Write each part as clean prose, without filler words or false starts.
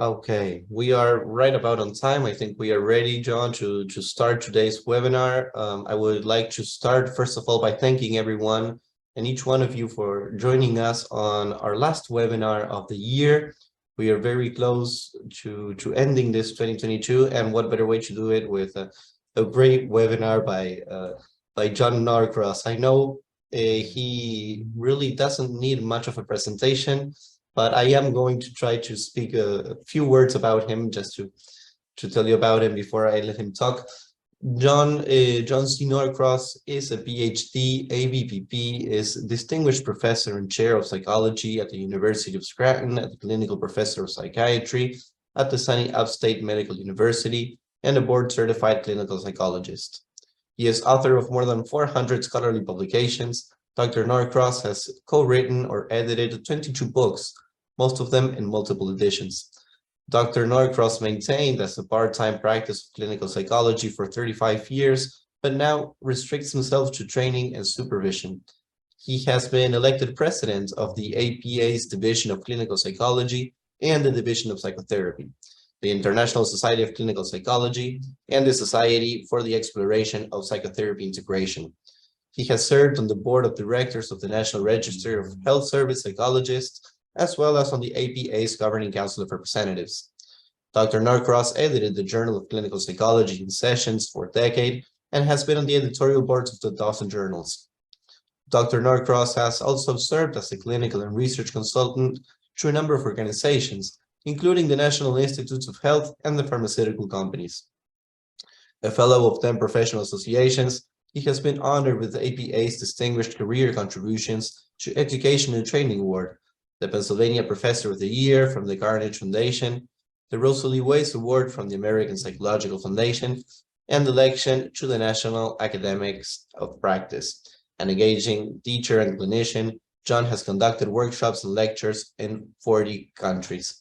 Okay, we are right about on time. I think we are ready, John, to start today's webinar. I would like to start, first of all, by thanking everyone and each one of you for joining us on our last webinar of the year. We are very close to ending this 2022, and what better way to do it with a great webinar by John Norcross. I know he really doesn't need much of a presentation, but I am going to try to speak a few words about him just to tell you about him before I let him talk. John C. Norcross is a PhD, ABPP, is Distinguished Professor and Chair of Psychology at the University of Scranton, a Clinical Professor of Psychiatry at the Sunny Upstate Medical University, and a board-certified clinical psychologist. He is author of more than 400 scholarly publications. Dr. Norcross has co-written or edited 22 books, most of them in multiple editions. Dr. Norcross maintained as a part-time practice of clinical psychology for 35 years, but now restricts himself to training and supervision. He has been elected president of the APA's Division of Clinical Psychology and the Division of Psychotherapy, the International Society of Clinical Psychology, and the Society for the Exploration of Psychotherapy Integration. He has served on the board of directors of the National Register of Health Service Psychologists, as well as on the APA's Governing Council of Representatives. Dr. Norcross edited the Journal of Clinical Psychology in sessions for a decade and has been on the editorial boards of the dozen journals. Dr. Norcross has also served as a clinical and research consultant to a number of organizations, including the National Institutes of Health and the pharmaceutical companies. A fellow of 10 professional associations, he has been honored with the APA's Distinguished Career Contributions to Education and Training Award, the Pennsylvania Professor of the Year from the Carnegie Foundation, the Rosalie Weiss Award from the American Psychological Foundation, and the election to the National Academics of Practice. An engaging teacher and clinician, John has conducted workshops and lectures in 40 countries.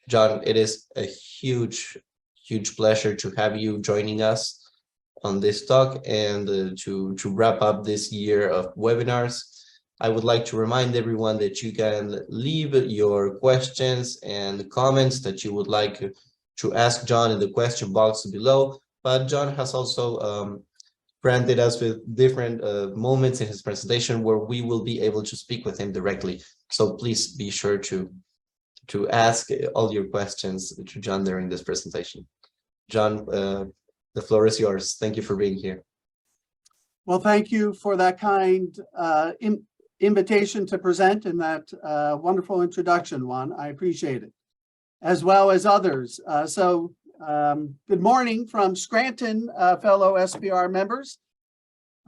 John, it is a huge pleasure to have you joining us on this talk and to wrap up this year of webinars. I would like to remind everyone that you can leave your questions and comments that you would like to ask John in the question box below, but John has also granted us with different moments in his presentation where we will be able to speak with him directly. So please be sure to ask all your questions to John during this presentation. John, the floor is yours. Thank you for being here. Well, thank you for that kind invitation to present and that wonderful introduction, Juan. I appreciate it, as well as others. Good morning from Scranton, fellow SPR members.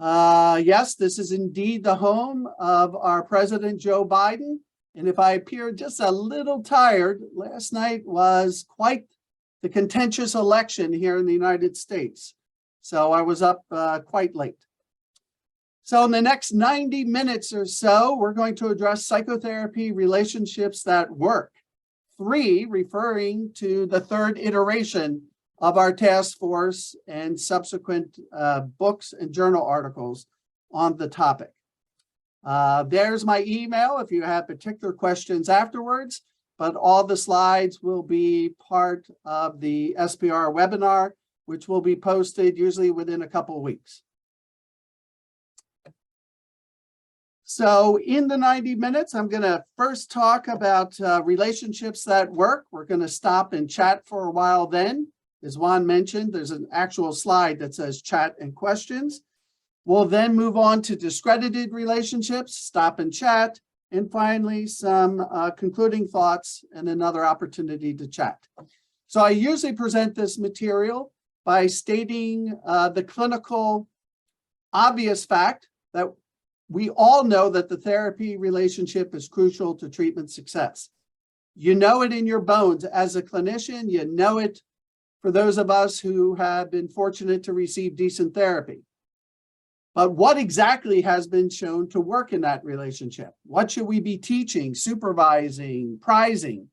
Yes, this is indeed the home of our President Joe Biden. And if I appear just a little tired, last night was quite the contentious election here in the United States. So I was up quite late. So in the next 90 minutes or so, we're going to address psychotherapy relationships that work. 3, referring to the 3rd iteration of our task force and subsequent books and journal articles on the topic. There's my email if you have particular questions afterwards, but all the slides will be part of the SPR webinar, which will be posted usually within a couple of weeks. So in the 90 minutes, I'm going to first talk about relationships that work. We're going to stop and chat for a while then. As Juan mentioned, there's an actual slide that says chat and questions. We'll then move on to discredited relationships, stop and chat, and finally some concluding thoughts and another opportunity to chat. So I usually present this material by stating the clinical obvious fact that we all know that the therapy relationship is crucial to treatment success. You know it in your bones as a clinician. You know it for those of us who have been fortunate to receive decent therapy. But what exactly has been shown to work in that relationship? What should we be teaching, supervising, prizing?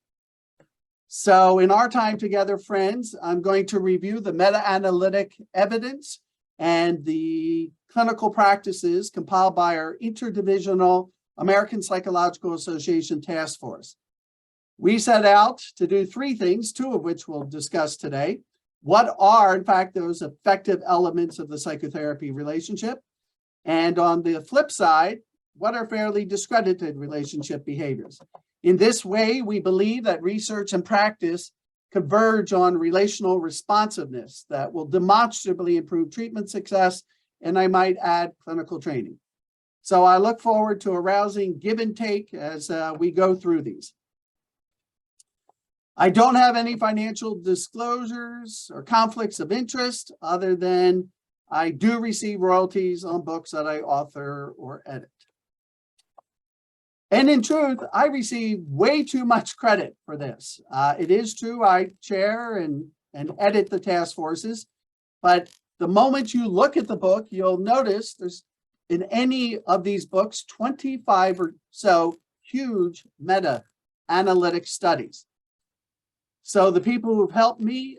So in our time together, friends, I'm going to review the meta-analytic evidence and the clinical practices compiled by our interdivisional American Psychological Association task force. We set out to do three things, two of which we'll discuss today. What are, in fact, those effective elements of the psychotherapy relationship? And on the flip side, what are fairly discredited relationship behaviors? In this way, we believe that research and practice converge on relational responsiveness that will demonstrably improve treatment success, and I might add clinical training. So I look forward to a rousing give and take as we go through these. I don't have any financial disclosures or conflicts of interest other than I do receive royalties on books that I author or edit. And in truth, I receive way too much credit for this. It is true I chair and edit the task forces, but the moment you look at the book, you'll notice there's in any of these books, 25 or so huge meta-analytic studies. So the people who've helped me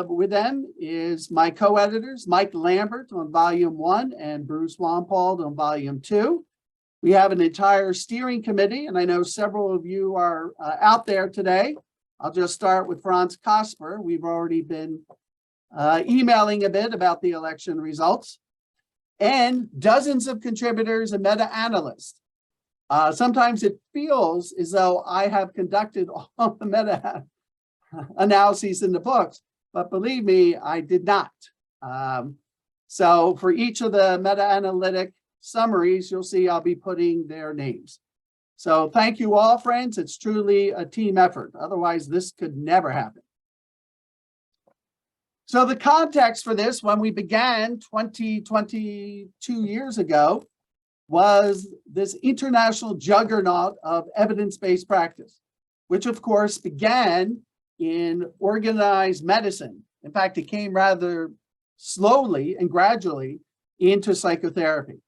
with them is my co-editors, Mike Lambert on volume 1 and Bruce Wampald on volume 2. We have an entire steering committee, and I know several of you are out there today. I'll just start with Franz Kasper. We've already been emailing a bit about the election results, and dozens of contributors and meta-analysts. Sometimes it feels as though I have conducted all the meta-analyses in the books, but believe me, I did not. So for each of the meta-analytic summaries, you'll see I'll be putting their names. So thank you all, friends. It's truly a team effort. Otherwise, this could never happen. So the context for this, when we began 22 years ago, was this international juggernaut of evidence-based practice, which of course began in organized medicine. In fact, it came rather slowly and gradually into psychotherapy.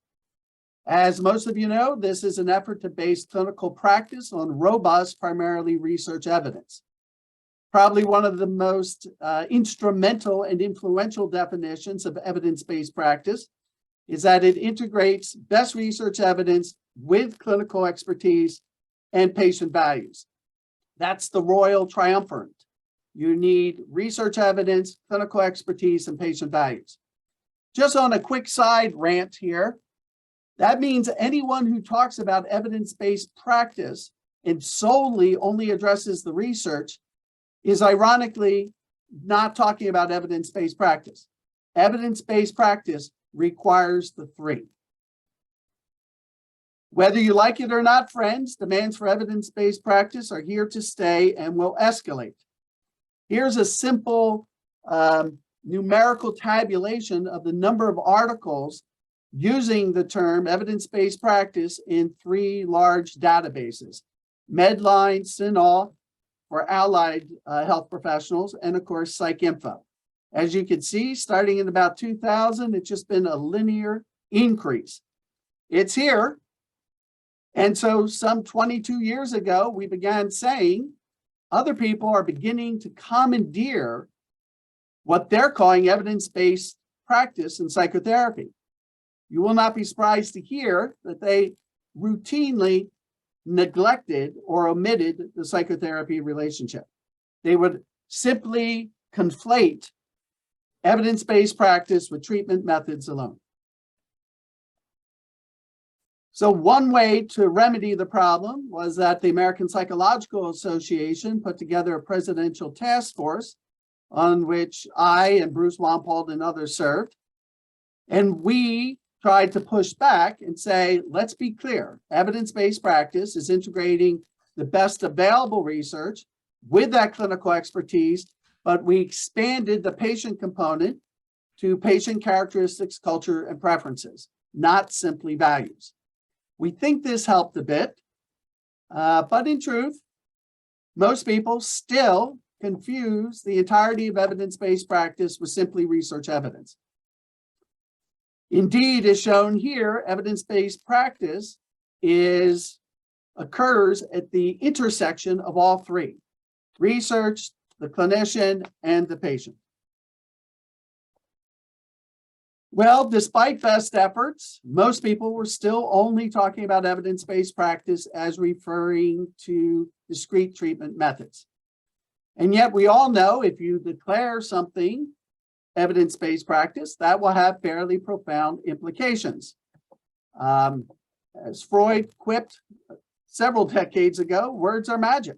As most of you know, this is an effort to base clinical practice on robust, primarily research evidence. Probably one of the most instrumental and influential definitions of evidence-based practice is that it integrates best research evidence with clinical expertise and patient values. That's the royal triumvirate. You need research evidence, clinical expertise, and patient values. Just on a quick side rant here, that means anyone who talks about evidence-based practice and solely only addresses the research is ironically not talking about evidence-based practice. Evidence-based practice requires the three. Whether you like it or not, friends, demands for evidence-based practice are here to stay and will escalate. Here's a simple numerical tabulation of the number of articles using the term evidence-based practice in three large databases: Medline, CINAHL for allied health professionals, and of course, PsycInfo. As you can see, starting in about 2000, it's just been a linear increase. It's here. And so some 22 years ago, we began saying other people are beginning to commandeer what they're calling evidence-based practice in psychotherapy. You will not be surprised to hear that they routinely neglected or omitted the psychotherapy relationship. They would simply conflate evidence-based practice with treatment methods alone. So one way to remedy the problem was that the American Psychological Association put together a presidential task force on which I and Bruce Wampald and others served. And we tried to push back and say, let's be clear, evidence-based practice is integrating the best available research with that clinical expertise, but we expanded the patient component to patient characteristics, culture, and preferences, not simply values. We think this helped a bit, but in truth, most people still confuse the entirety of evidence-based practice with simply research evidence. Indeed, as shown here, evidence-based practice occurs at the intersection of all three: research, the clinician, and the patient. Well, despite best efforts, most people were still only talking about evidence-based practice as referring to discrete treatment methods. And yet we all know if you declare something evidence-based practice, that will have fairly profound implications. As Freud quipped several decades ago, words are magic.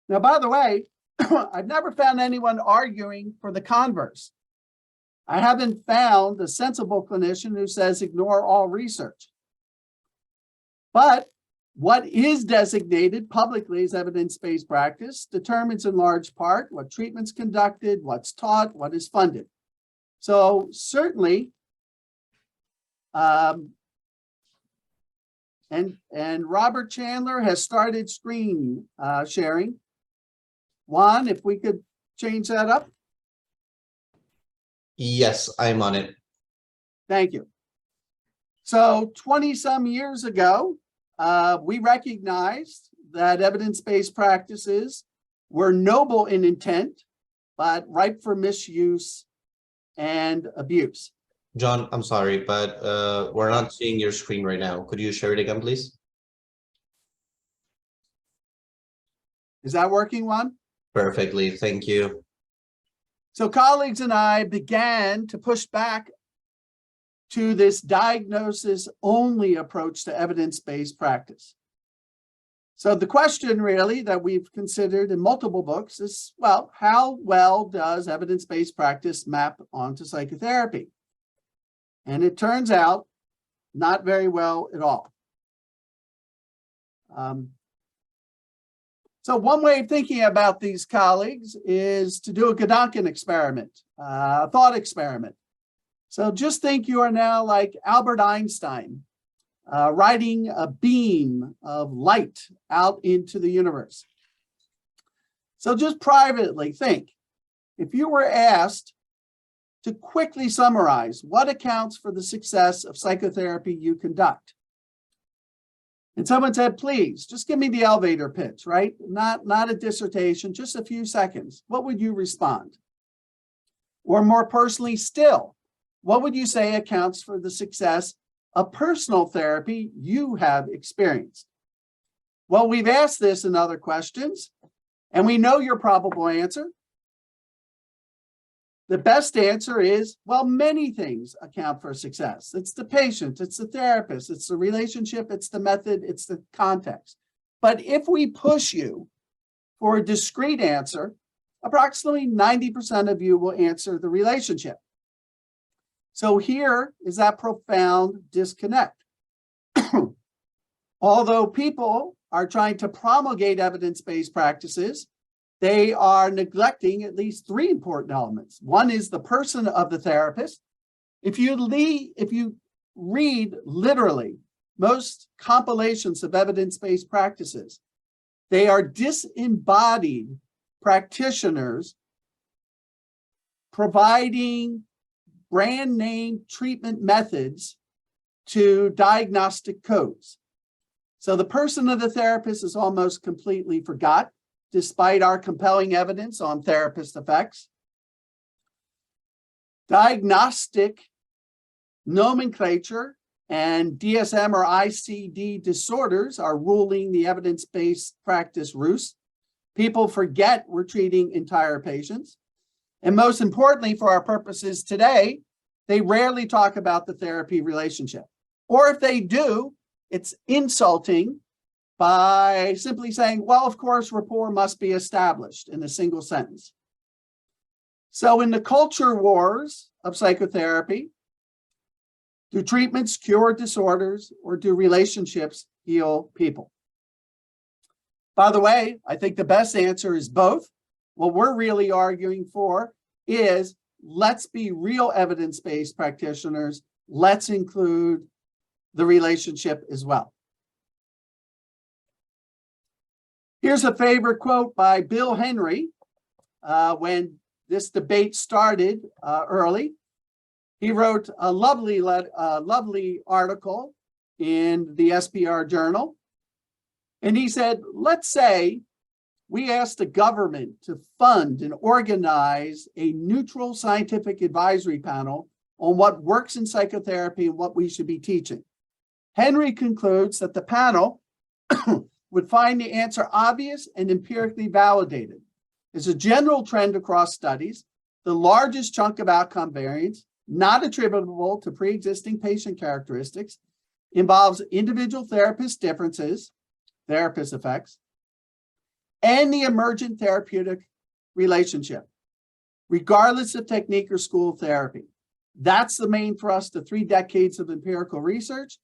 Now, by the way, I've never found anyone arguing for the converse. I haven't found a sensible clinician who says ignore all research. But what is designated publicly as evidence-based practice determines in large part what treatment's conducted, what's taught, what is funded. So certainly, and Robert Chandler has started screen sharing. Juan, if we could change that up. Yes, I'm on it. Thank you. So 20 some years ago, we recognized that evidence-based practices were noble in intent, but ripe for misuse and abuse. John, I'm sorry, but we're not seeing your screen right now. Could you share it again, please? Is that working, Juan? Perfectly, thank you. So colleagues and I began to push back to this diagnosis-only approach to evidence-based practice. So the question really that we've considered in multiple books is, well, how well does evidence-based practice map onto psychotherapy? And it turns out not very well at all. So one way of thinking about these colleagues is to do a Gedanken experiment, a thought experiment. So just think you are now like Albert Einstein, riding a beam of light out into the universe. So just privately think, if you were asked to quickly summarize what accounts for the success of psychotherapy you conduct, and someone said, please, just give me the elevator pitch, right? Not a dissertation, just a few seconds. What would you respond? Or more personally still, what would you say accounts for the success of personal therapy you have experienced? Well, we've asked this in other questions, and we know your probable answer. The best answer is, well, many things account for success. It's the patient, it's the therapist, it's the relationship, it's the method, it's the context. But if we push you for a discrete answer, approximately 90% of you will answer the relationship. So here is that profound disconnect. Although people are trying to promulgate evidence-based practices, they are neglecting at least three important elements. One is the person of the therapist. If you read literally most compilations of evidence-based practices, they are disembodied practitioners providing brand name treatment methods to diagnostic codes. So the person of the therapist is almost completely forgot, despite our compelling evidence on therapist effects. Diagnostic nomenclature and DSM or ICD disorders are ruling the evidence-based practice roost. People forget we're treating entire patients. And most importantly, for our purposes today, they rarely talk about the therapy relationship. Or if they do, it's insulting by simply saying, well, of course, rapport must be established in a single sentence. So in the culture wars of psychotherapy, do treatments cure disorders or do relationships heal people? By the way, I think the best answer is both. What we're really arguing for is let's be real evidence-based practitioners. Let's include the relationship as well. Here's a favorite quote by Bill Henry when this debate started early. He wrote a lovely article in the SPR Journal. And he said, let's say we asked the government to fund and organize a neutral scientific advisory panel on what works in psychotherapy and what we should be teaching. Henry concludes that the panel would find the answer obvious and empirically validated. It's a general trend across studies. The largest chunk of outcome variance, not attributable to pre-existing patient characteristics, involves individual therapist differences, therapist effects, and the emergent therapeutic relationship, regardless of technique or school of therapy. That's the main thrust of 3 decades of empirical research.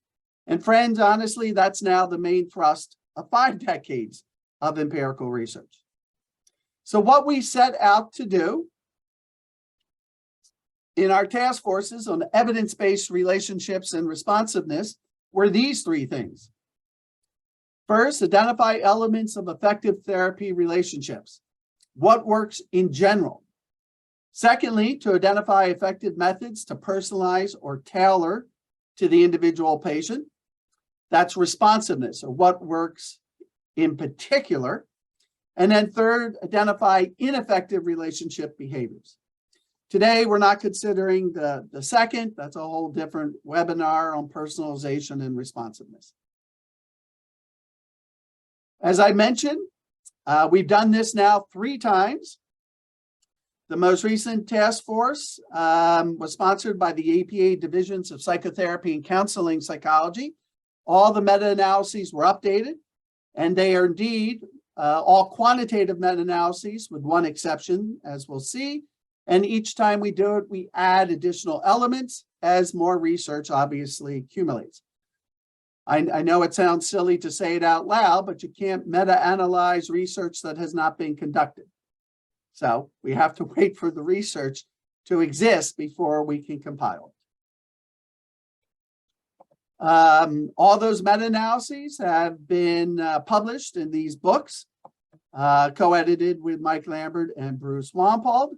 And friends, honestly, that's now the main thrust of 5 decades of empirical research. So what we set out to do in our task forces on evidence-based relationships and responsiveness were these 3 things. First, identify elements of effective therapy relationships. What works in general? Secondly, to identify effective methods to personalize or tailor to the individual patient. That's responsiveness, or what works in particular. And then third, identify ineffective relationship behaviors. Today, we're not considering the second. That's a whole different webinar on personalization and responsiveness. As I mentioned, we've done this now 3 times. The most recent task force was sponsored by the APA Divisions of Psychotherapy and Counseling Psychology. All the meta-analyses were updated, and they are indeed all quantitative meta-analyses with one exception, as we'll see. And each time we do it, we add additional elements as more research obviously accumulates. I know it sounds silly to say it out loud, but you can't meta-analyze research that has not been conducted. So we have to wait for the research to exist before we can compile it. All those meta-analyses have been published in these books, co-edited with Mike Lambert and Bruce Wampald.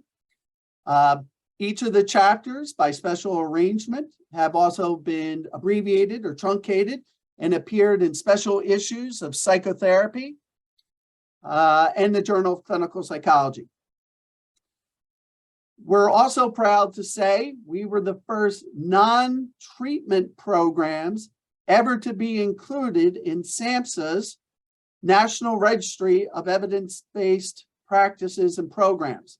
Each of the chapters, by special arrangement, have also been abbreviated or truncated and appeared in special issues of Psychotherapy and the Journal of Clinical Psychology. We're also proud to say we were the first non-treatment programs ever to be included in SAMHSA's National Registry of Evidence-Based Practices and Programs.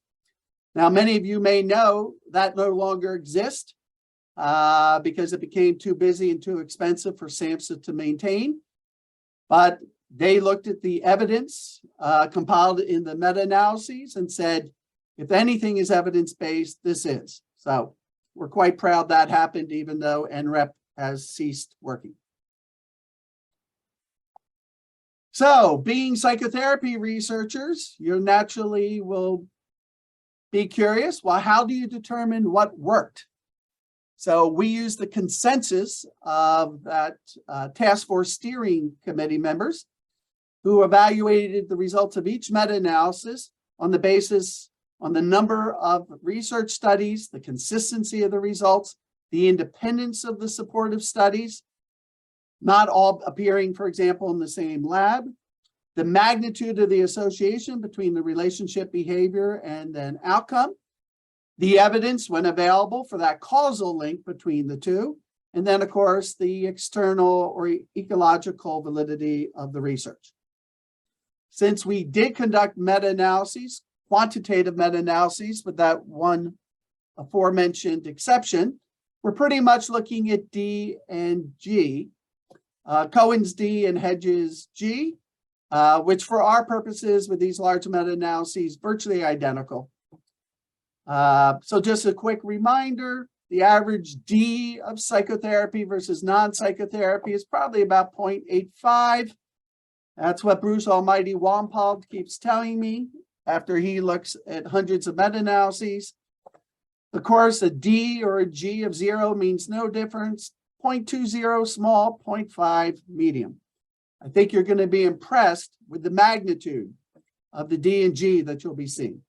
Now, many of you may know that no longer exists because it became too busy and too expensive for SAMHSA to maintain. But they looked at the evidence compiled in the meta-analyses and said, if anything is evidence-based, this is. So we're quite proud that happened, even though NREP has ceased working. So being psychotherapy researchers, you naturally will be curious, well, how do you determine what worked? So we use the consensus of that task force steering committee members who evaluated the results of each meta-analysis on the basis on the number of research studies, the consistency of the results, the independence of the supportive studies, not all appearing, for example, in the same lab, the magnitude of the association between the relationship behavior and an outcome, the evidence when available for that causal link between the two, and then, of course, the external or ecological validity of the research. Since we did conduct meta-analyses, quantitative meta-analyses with that one aforementioned exception, we're pretty much looking at D and G, Cohen's D and Hedges G, which for our purposes with these large meta-analyses, virtually identical. So just a quick reminder, the average D of psychotherapy versus non-psychotherapy is probably about 0.85. That's what Bruce Almighty Wampald keeps telling me after he looks at hundreds of meta-analyses. Of course, a D or a G of 0 means no difference. 0.20 small, 0.5 medium. I think you're going to be impressed with the magnitude of the D and G that you'll be seeing.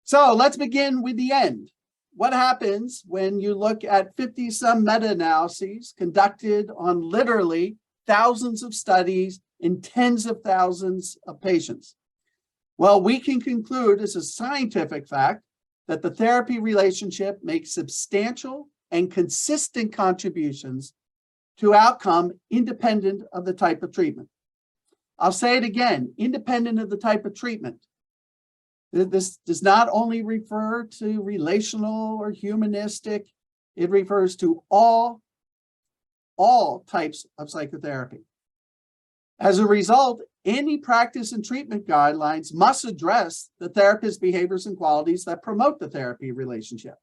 So let's begin with the end. What happens when you look at 50-some meta-analyses conducted on literally thousands of studies in tens of thousands of patients? Well, we can conclude as a scientific fact that the therapy relationship makes substantial and consistent contributions to outcome independent of the type of treatment. I'll say it again, independent of the type of treatment. This does not only refer to relational or humanistic, it refers to all types of psychotherapy. As a result, any practice and treatment guidelines must address the therapist's behaviors and qualities that promote the therapy relationship.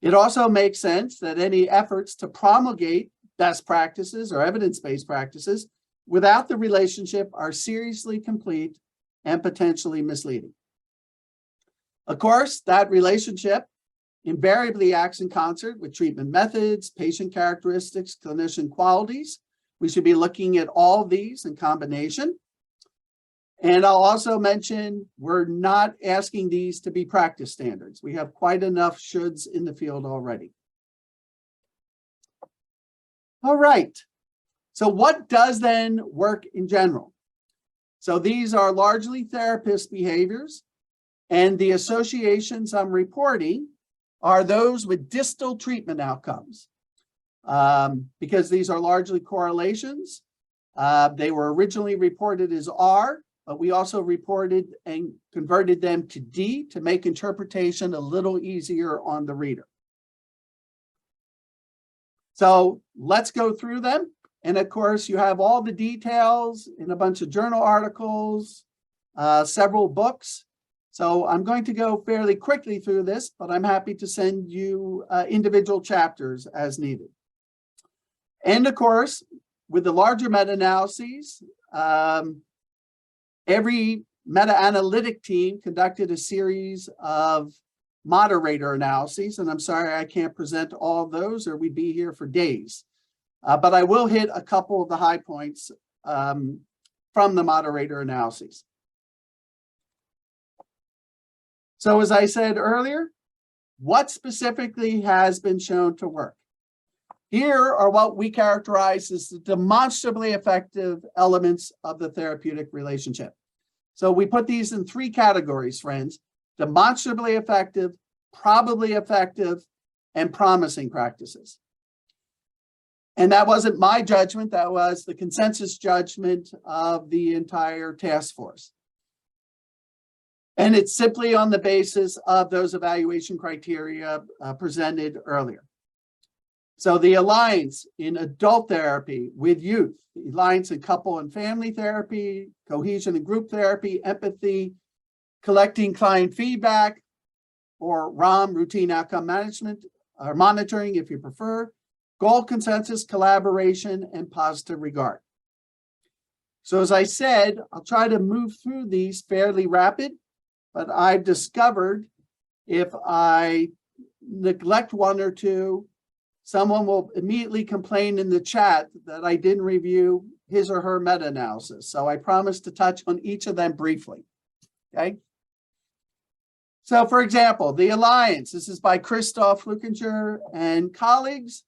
It also makes sense that any efforts to promulgate best practices or evidence-based practices without the relationship are seriously incomplete and potentially misleading. Of course, that relationship invariably acts in concert with treatment methods, patient characteristics, clinician qualities. We should be looking at all these in combination. And I'll also mention, we're not asking these to be practice standards. We have quite enough shoulds in the field already. All right. So what does then work in general? So these are largely therapist behaviors, and the associations I'm reporting are those with distal treatment outcomes. Because these are largely correlations. They were originally reported as R, but we also reported and converted them to D to make interpretation a little easier on the reader. So let's go through them. And of course, you have all the details in a bunch of journal articles, several books. So I'm going to go fairly quickly through this, but I'm happy to send you individual chapters as needed. And of course, with the larger meta-analyses, every meta-analytic team conducted a series of moderator analyses. And I'm sorry, I can't present all of those or we'd be here for days. But I will hit a couple of the high points from the moderator analyses. So as I said earlier, what specifically has been shown to work? Here are what we characterize as the demonstrably effective elements of the therapeutic relationship. So we put these in three categories, friends: demonstrably effective, probably effective, and promising practices. And that wasn't my judgment, that was the consensus judgment of the entire task force. And it's simply on the basis of those evaluation criteria presented earlier. So the alliance in adult therapy with youth, the alliance in couple and family therapy, cohesion and group therapy, empathy, collecting client feedback, or ROM, routine outcome management, or monitoring if you prefer, goal consensus, collaboration, and positive regard. So as I said, I'll try to move through these fairly rapid, but I've discovered if I neglect one or two, someone will immediately complain in the chat that I didn't review his or her meta-analysis. So I promise to touch on each of them briefly, okay? So for example, the alliance, this is by Christoph Flukinger and colleagues.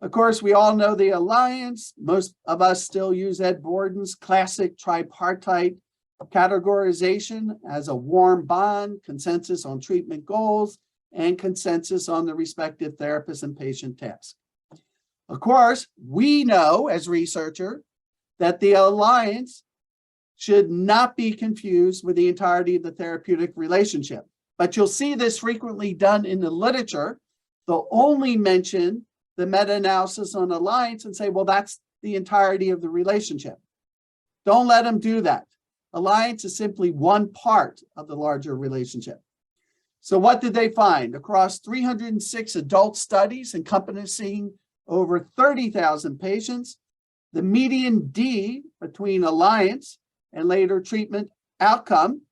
Of course, we all know the alliance. Most of us still use Ed Borden's classic tripartite categorization as a warm bond, consensus on treatment goals, and consensus on the respective therapist and patient task. Of course, we know as researchers that the alliance should not be confused with the entirety of the therapeutic relationship. But you'll see this frequently done in the literature. They'll only mention the meta-analysis on alliance and say, well, that's the entirety of the relationship. Don't let them do that. Alliance is simply one part of the larger relationship. So what did they find? Across 306 adult studies encompassing over 30,000 patients, the median D between alliance and later treatment outcome,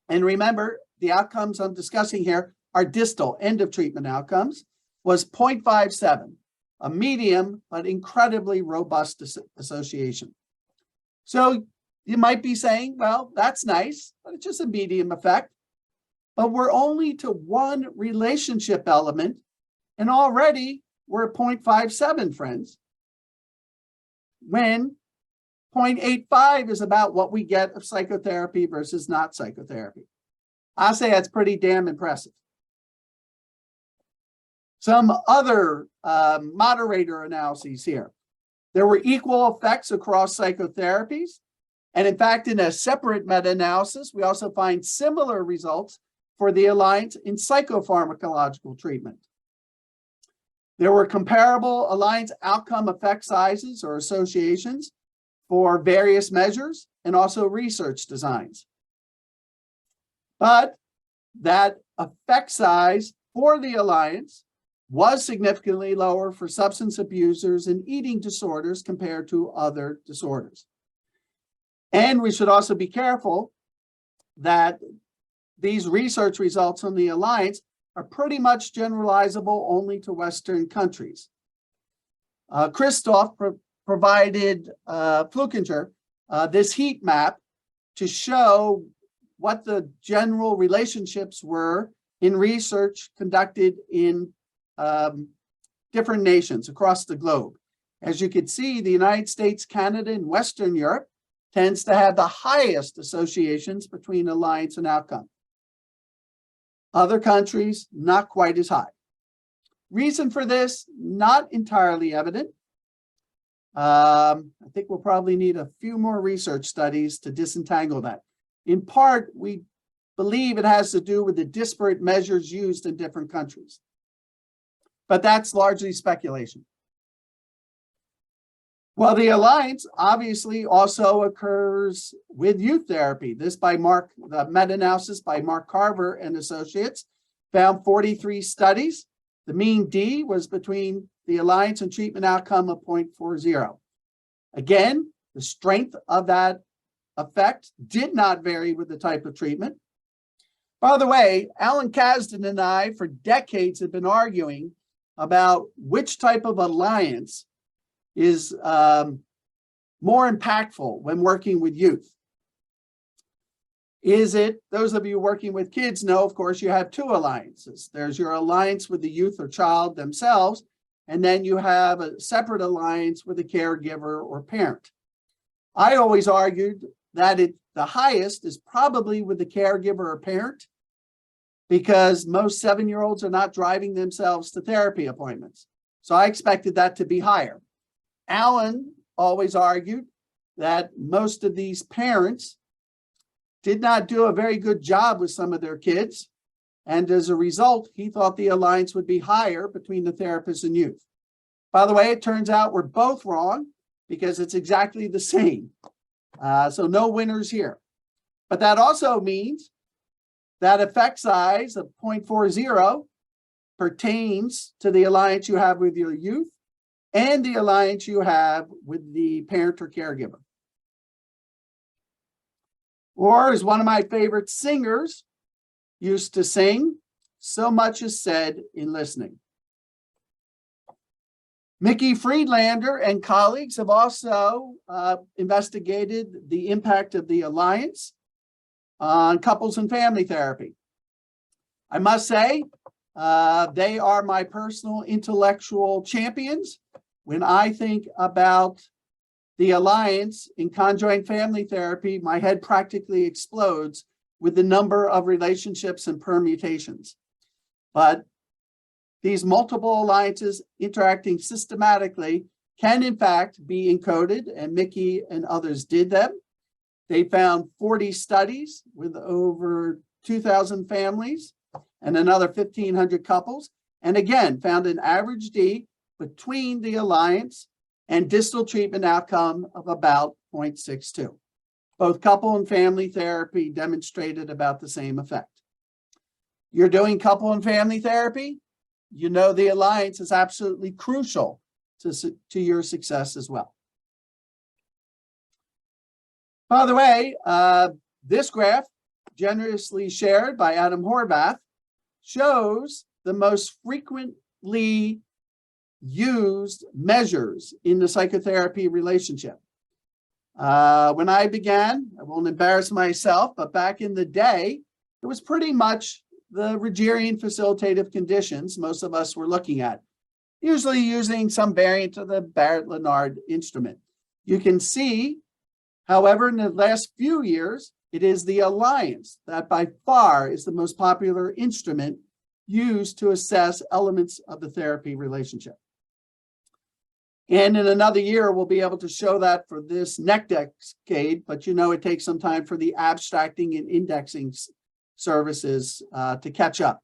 and remember, the outcomes I'm discussing here are distal, end of treatment outcomes, was 0.57, a medium but incredibly robust association. So you might be saying, well, that's nice, but it's just a medium effect. But we're only to one relationship element, and already we're at 0.57, friends. When 0.85 is about what we get of psychotherapy versus not psychotherapy. I say that's pretty damn impressive. Some other moderator analyses here. There were equal effects across psychotherapies. And in fact, in a separate meta-analysis, we also find similar results for the alliance in psychopharmacological treatment. There were comparable alliance outcome effect sizes or associations for various measures and also research designs. But that effect size for the alliance was significantly lower for substance abusers and eating disorders compared to other disorders. And we should also be careful that these research results on the alliance are pretty much generalizable only to Western countries. Christoph provided Flukinger this heat map to show what the general relationships were in research conducted in different nations across the globe. As you can see, the United States, Canada, and Western Europe tends to have the highest associations between alliance and outcome. Other countries, not quite as high. Reason for this, not entirely evident. I think we'll probably need a few more research studies to disentangle that. In part, we believe it has to do with the disparate measures used in different countries. But that's largely speculation. Well, the alliance obviously also occurs with youth therapy. This by the meta-analysis by Mark Carver and Associates found 43 studies. The mean D was between the alliance and treatment outcome of 0.40. Again, the strength of that effect did not vary with the type of treatment. By the way, Alan Kasdan and I for decades have been arguing about which type of alliance is more impactful when working with youth. Is it, those of you working with kids know, of course, you have two alliances. There's your alliance with the youth or child themselves, and then you have a separate alliance with a caregiver or parent. I always argued that the highest is probably with the caregiver or parent, because most 7-year-olds are not driving themselves to therapy appointments. So I expected that to be higher. Alan always argued that most of these parents did not do a very good job with some of their kids. And as a result, he thought the alliance would be higher between the therapist and youth. By the way, it turns out we're both wrong because it's exactly the same. So no winners here. But that also means that effect size of 0.40 pertains to the alliance you have with your youth and the alliance you have with the parent or caregiver. Or as one of my favorite singers used to sing, so much is said in listening. Mickey Friedlander and colleagues have also investigated the impact of the alliance on couples and family therapy. I must say, they are my personal intellectual champions when I think about the alliance in conjoint family therapy. My head practically explodes with the number of relationships and permutations. But these multiple alliances interacting systematically can in fact be encoded, and Mickey and others did them. They found 40 studies with over 2,000 families and another 1,500 couples, and again, found an average D between the alliance and distal treatment outcome of about 0.62. Both couple and family therapy demonstrated about the same effect. You're doing couple and family therapy, you know the alliance is absolutely crucial to your success as well. By the way, this graph, generously shared by Adam Horvath, shows the most frequently used measures in the psychotherapy relationship. When I began, I won't embarrass myself, but back in the day, it was pretty much the Rogerian facilitative conditions most of us were looking at, usually using some variant of the Barrett-Lennard instrument. You can see, however, in the last few years, It is the alliance that by far is the most popular instrument used to assess elements of the therapy relationship. And in another year, we'll be able to show that for this next decade, but you know it takes some time for the abstracting and indexing services to catch up.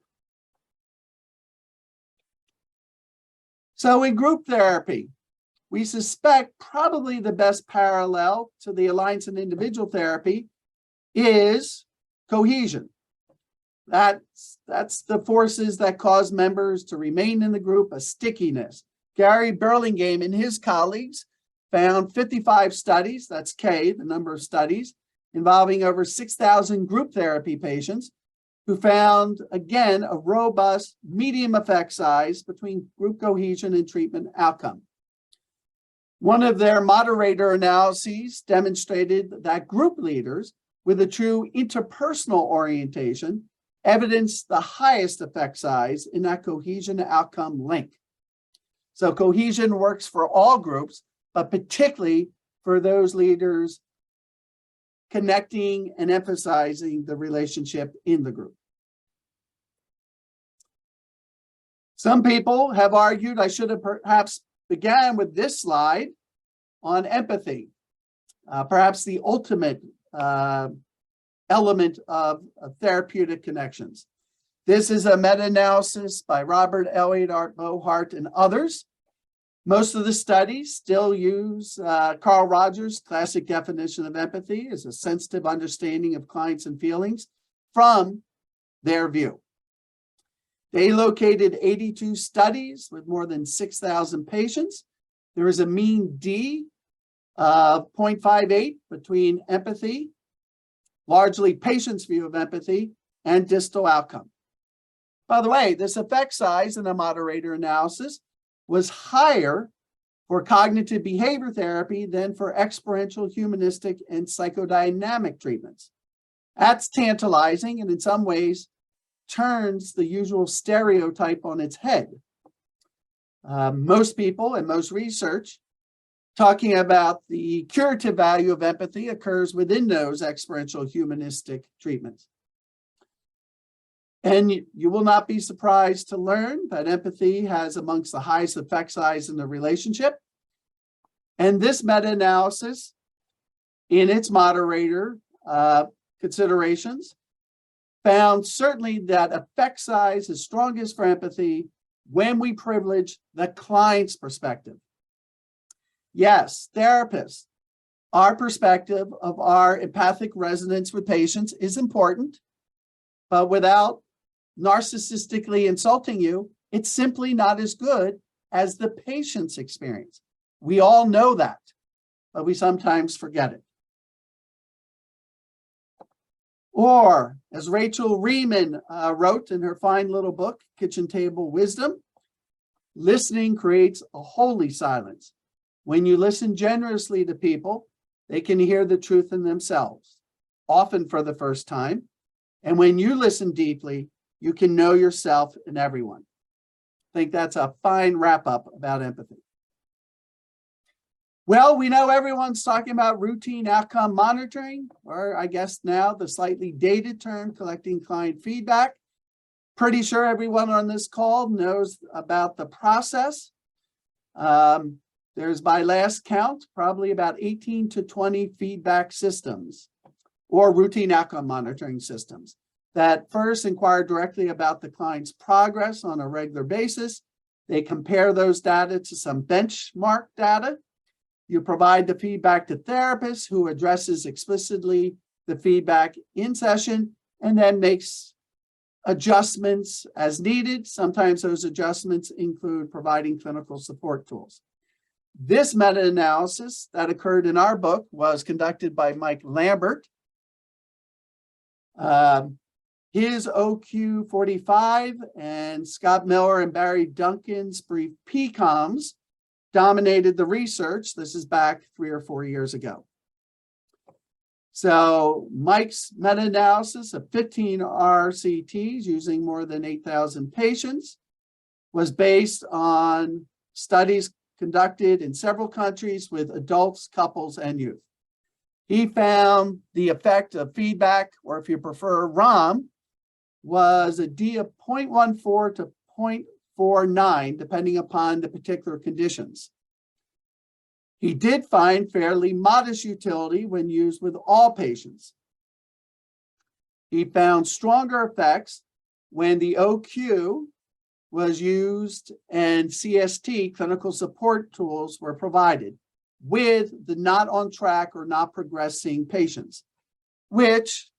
So in group therapy, we suspect probably the best parallel to the alliance and individual therapy is cohesion. That's the forces that cause members to remain in the group, a stickiness. Gary Burlingame and his colleagues found 55 studies, that's K, the number of studies, involving over 6,000 group therapy patients who found, again, a robust medium effect size between group cohesion and treatment outcome. One of their moderator analyses demonstrated that group leaders with a true interpersonal orientation evidenced the highest effect size in that cohesion outcome link. So cohesion works for all groups, but particularly for those leaders connecting and emphasizing the relationship in the group. Some people have argued I should have perhaps began with this slide on empathy, perhaps the ultimate element of therapeutic connections. This is a meta-analysis by Robert Elliott, Art Bohart, and others. Most of the studies still use Carl Rogers' classic definition of empathy as a sensitive understanding of clients and feelings from their view. They located 82 studies with more than 6,000 patients. There is a mean D of 0.58 between empathy, largely patient's view of empathy, and distal outcome. By the way, this effect size in a moderator analysis was higher for cognitive behavior therapy than for experiential, humanistic, and psychodynamic treatments. That's tantalizing and in some ways turns the usual stereotype on its head. Most people and most research talking about the curative value of empathy occurs within those experiential humanistic treatments. And you will not be surprised to learn that empathy has amongst the highest effect size in the relationship. And this meta-analysis in its moderator considerations found certainly that effect size is strongest for empathy when we privilege the client's perspective. Yes, therapists, our perspective of our empathic resonance with patients is important, but without narcissistically insulting you, it's simply not as good as the patient's experience. We all know that, but we sometimes forget it. Or, as Rachel Riemann wrote in her fine little book, Kitchen Table Wisdom, listening creates a holy silence. When you listen generously to people, they can hear the truth in themselves, often for the first time. And when you listen deeply, you can know yourself and everyone. I think that's a fine wrap-up about empathy. Well, we know everyone's talking about routine outcome monitoring, or I guess now the slightly dated term, collecting client feedback. Pretty sure everyone on this call knows about the process. There's, by last count, probably about 18 to 20 feedback systems or routine outcome monitoring systems that first inquire directly about the client's progress on a regular basis. They compare those data to some benchmark data. You provide the feedback to therapists who addresses explicitly the feedback in session and then makes adjustments as needed. Sometimes those adjustments include providing clinical support tools. This meta-analysis that occurred in our book was conducted by Mike Lambert. His OQ45 and Scott Miller and Barry Duncan's brief PCOMs dominated the research. This is back 3 or 4 years ago. So Mike's meta-analysis of 15 RCTs using more than 8,000 patients was based on studies conducted in several countries with adults, couples, and youth. He found the effect of feedback, or if you prefer, ROM, was a D of 0.14 to 0.49, depending upon the particular conditions. He did find fairly modest utility when used with all patients. He found stronger effects when the OQ was used and CST, clinical support tools, were provided with the not on track or not progressing patients, which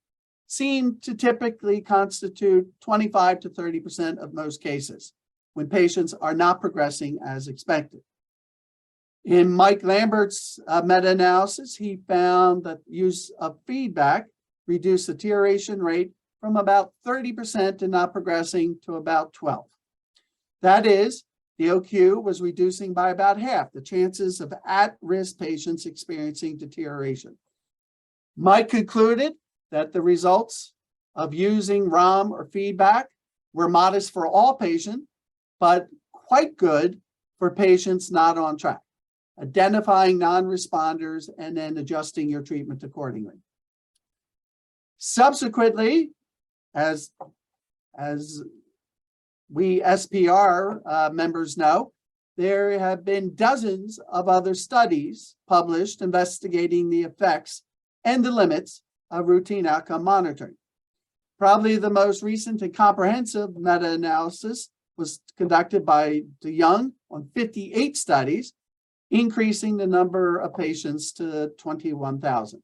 seem to typically constitute 25 to 30% of most cases when patients are not progressing as expected. In Mike Lambert's meta-analysis, he found that use of feedback reduced the deterioration rate from about 30% in not progressing to about 12. That is, the OQ was reducing by about half the chances of at-risk patients experiencing deterioration. Mike concluded that the results of using ROM or feedback were modest for all patients, but quite good for patients not on track, identifying non-responders and then adjusting your treatment accordingly. Subsequently, as we SPR members know, there have been dozens of other studies published investigating the effects and the limits of routine outcome monitoring. Probably the most recent and comprehensive meta-analysis was conducted by DeYoung on 58 studies, increasing the number of patients to 21,000.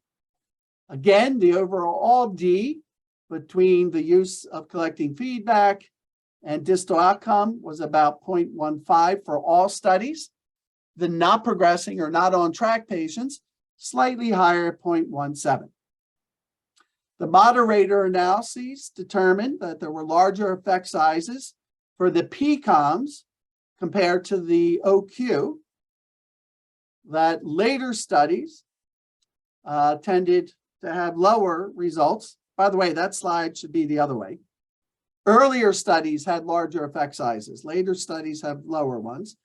Again, the overall D between the use of collecting feedback and distal outcome was about 0.15 for all studies. The not progressing or not on track patients, slightly higher at 0.17. The moderator analyses determined that there were larger effect sizes for the PCOMs compared to the OQ, that later studies tended to have lower results. By the way, that slide should be the other way. Earlier studies had larger effect sizes. Later studies have lower ones.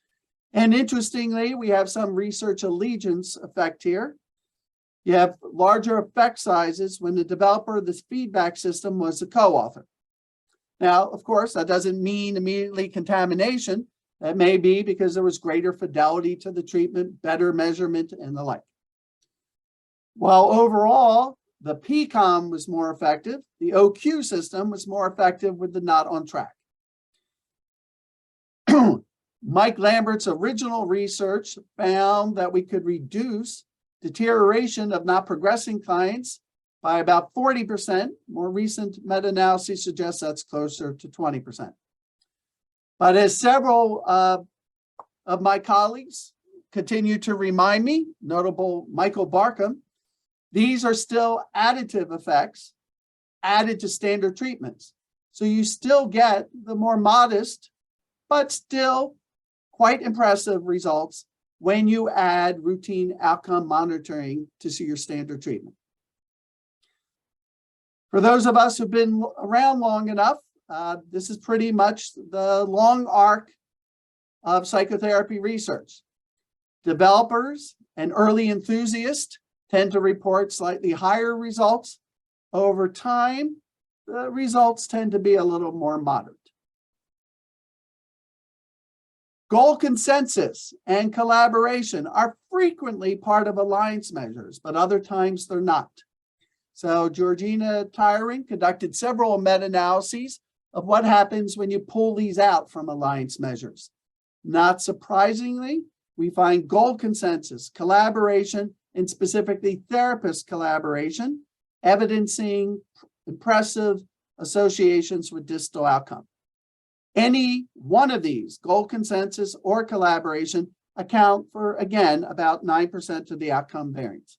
And interestingly, we have some research allegiance effect here. You have larger effect sizes when the developer of this feedback system was a co-author. Now, of course, that doesn't mean immediately contamination. That may be because there was greater fidelity to the treatment, better measurement, and the like. While overall, the PCOM was more effective, the OQ system was more effective with the not on track. Mike Lambert's original research found that we could reduce deterioration of not progressing clients by about 40%. More recent meta-analysis suggests that's closer to 20%. But as several of my colleagues continue to remind me, notable Michael Barkham, these are still additive effects added to standard treatments. So you still get the more modest, but still quite impressive results when you add routine outcome monitoring to your standard treatment. For those of us who've been around long enough, this is pretty much the long arc of psychotherapy research. Developers and early enthusiasts tend to report slightly higher results. Over time, the results tend to be a little more moderate. Goal consensus and collaboration are frequently part of alliance measures, but other times they're not. So Georgina Tyring conducted several meta-analyses of what happens when you pull these out from alliance measures. Not surprisingly, we find goal consensus, collaboration, and specifically therapist collaboration, evidencing impressive associations with distal outcome. Any one of these, goal consensus or collaboration, account for, again, about 9% of the outcome variance.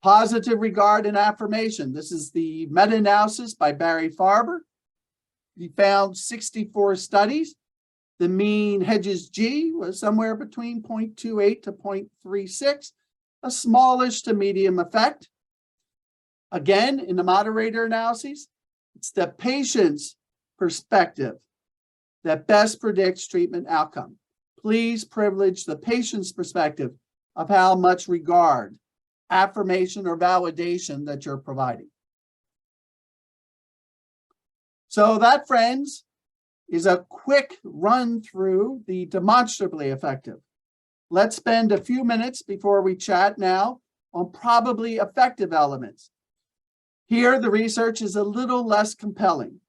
Positive regard and affirmation. This is the meta-analysis by Barry Farber. He found 64 studies. The mean Hedges G was somewhere between 0.28 to 0.36, a smallish to medium effect. Again, in the moderator analyses, it's the patient's perspective that best predicts treatment outcome. Please privilege the patient's perspective, of how much regard, affirmation, or validation that you're providing. So that, friends, is a quick run through the demonstrably effective. Let's spend a few minutes before we chat now on probably effective elements. Here, the research is a little less compelling.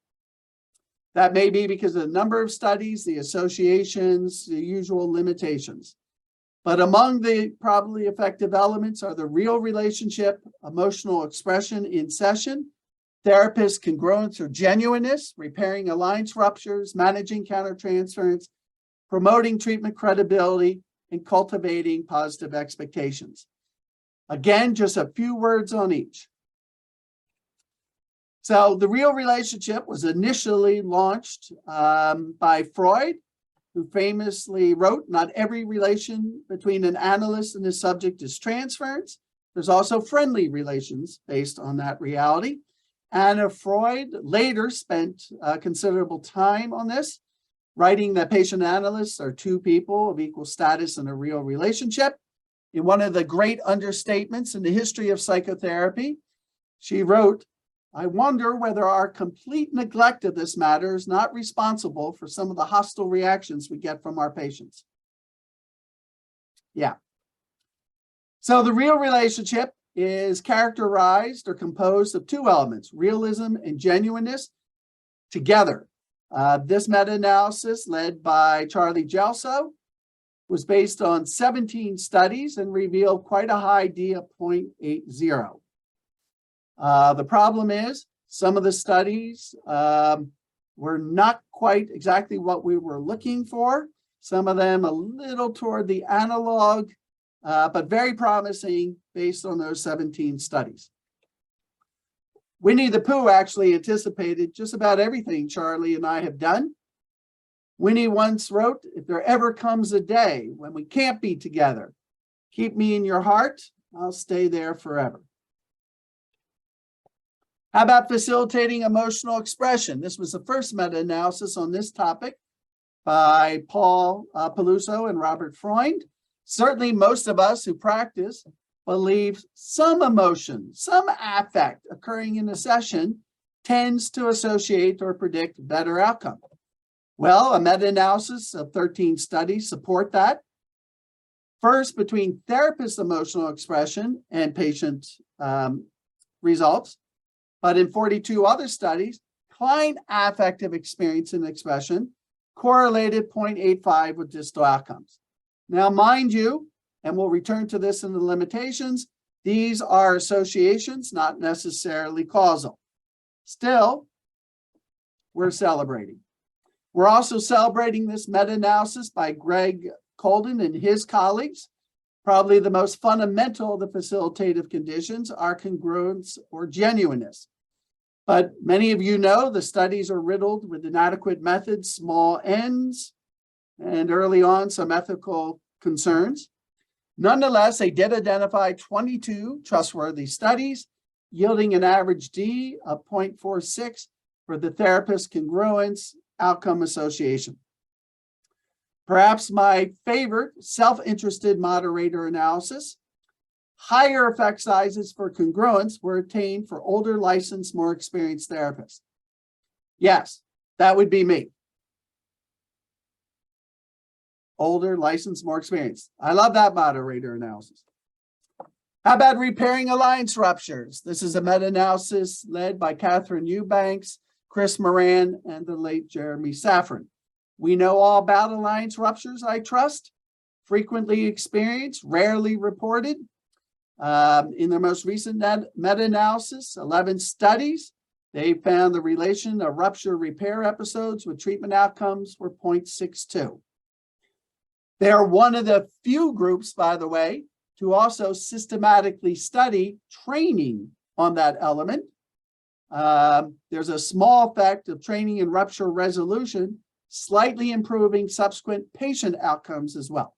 That may be because of the number of studies, the associations, the usual limitations. But among the probably effective elements are the real relationship, emotional expression in session, therapist congruence or genuineness, repairing alliance ruptures, managing countertransference, promoting treatment credibility, and cultivating positive expectations. Again, just a few words on each. So the real relationship was initially launched by Freud, who famously wrote, "Not every relation between an analyst and his subject is transference. There's also friendly relations based on that reality." And Freud later spent considerable time on this, writing that patient analysts are two people of equal status in a real relationship. In one of the great understatements in the history of psychotherapy, she wrote, "I wonder whether our complete neglect of this matter is not responsible for some of the hostile reactions we get from our patients." Yeah. So the real relationship is characterized or composed of two elements, realism and genuineness, together. This meta-analysis, led by Charlie Gelso, was based on 17 studies and revealed quite a high D of 0.80. The problem is some of the studies were not quite exactly what we were looking for. Some of them a little toward the analog, but very promising based on those 17 studies. Winnie the Pooh actually anticipated just about everything Charlie and I have done. Winnie once wrote, "If there ever comes a day when we can't be together, keep me in your heart, I'll stay there forever." How about facilitating emotional expression? This was the first meta-analysis on this topic by Paul Peluso and Robert Freund. Certainly most of us who practice believe some emotion, some affect occurring in a session tends to associate or predict better outcome. Well, a meta-analysis of 13 studies support that. First, between therapist emotional expression and patient results, but in 42 other studies, client affective experience and expression correlated 0.85 with distal outcomes. Now, mind you, and we'll return to this in the limitations, these are associations, not necessarily causal. Still, we're celebrating. We're also celebrating this meta-analysis by Greg Colden and his colleagues. Probably the most fundamental of the facilitative conditions are congruence or genuineness. But many of you know the studies are riddled with inadequate methods, small n's, and early on some ethical concerns. Nonetheless, they did identify 22 trustworthy studies, yielding an average D of 0.46 for the therapist congruence outcome association. Perhaps my favorite self-interested moderator analysis. Higher effect sizes for congruence were attained for older, licensed, more experienced therapists. Yes, that would be me. Older, licensed, more experienced. I love that moderator analysis. How about repairing alliance ruptures? This is a meta-analysis led by Catherine Eubanks, Chris Moran, and the late Jeremy Safran. We know all about alliance ruptures, I trust. Frequently experienced, rarely reported. In their most recent meta-analysis, 11 studies, they found the relation of rupture repair episodes with treatment outcomes were 0.62. They are one of the few groups, by the way, to also systematically study training on that element. There's a small effect of training in rupture resolution, slightly improving subsequent patient outcomes as well.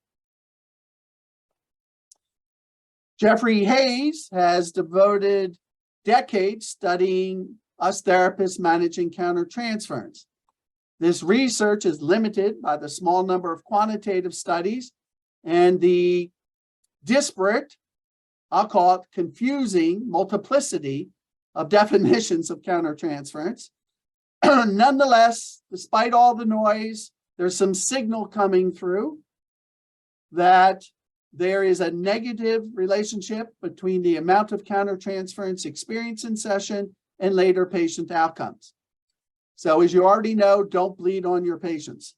Jeffrey Hayes has devoted decades studying us therapists managing countertransference. This research is limited by the small number of quantitative studies and the disparate, I'll call it confusing multiplicity of definitions of countertransference. Nonetheless, despite all the noise, there's some signal coming through that there is a negative relationship between the amount of countertransference experienced in session and later patient outcomes. So as you already know, don't bleed on your patients.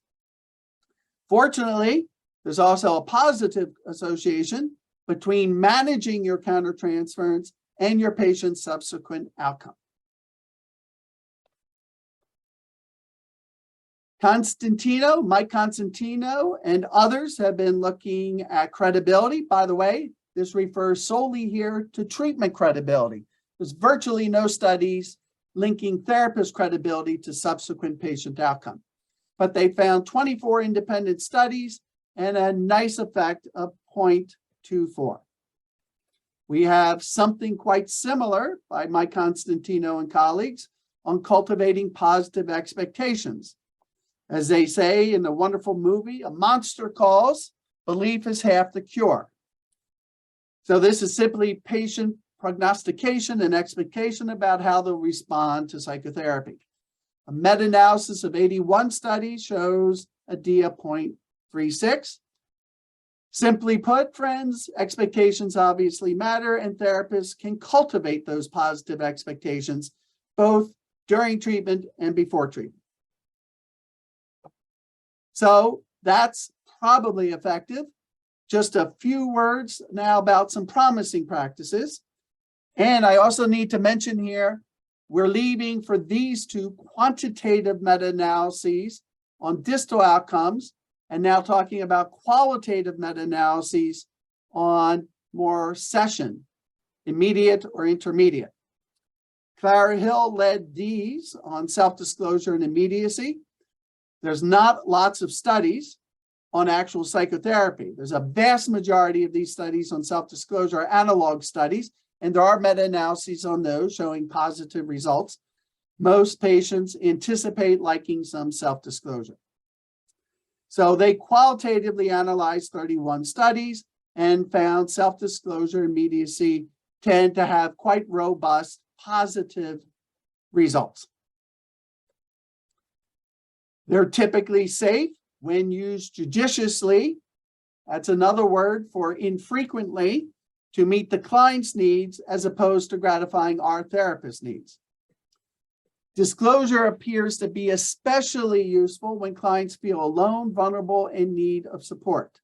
Fortunately, there's also a positive association between managing your countertransference and your patient's subsequent outcome. Mike Constantino, and others have been looking at credibility. By the way, this refers solely here to treatment credibility. There's virtually no studies linking therapist credibility to subsequent patient outcome. But they found 24 independent studies and a nice effect of 0.24. We have something quite similar by Mike Constantino and colleagues on cultivating positive expectations. As they say in the wonderful movie, a monster calls, belief is half the cure. So this is simply patient prognostication and expectation about how they'll respond to psychotherapy. A meta-analysis of 81 studies shows a D of 0.36. Simply put, friends, expectations obviously matter, and therapists can cultivate those positive expectations both during treatment and before treatment. So that's probably effective. Just a few words now about some promising practices. And I also need to mention here, we're leaving for these two quantitative meta-analyses on distal outcomes, and now talking about qualitative meta-analyses on more session, immediate or intermediate. Clara Hill led these on self-disclosure and immediacy. There's not lots of studies on actual psychotherapy. There's a vast majority of these studies on self-disclosure are analog studies, and there are meta-analyses on those showing positive results. Most patients anticipate liking some self-disclosure. So they qualitatively analyzed 31 studies and found self-disclosure and immediacy tend to have quite robust positive results. They're typically safe when used judiciously. That's another word for infrequently, to meet the client's needs as opposed to gratifying our therapist needs. Disclosure appears to be especially useful when clients feel alone, vulnerable, in need of support.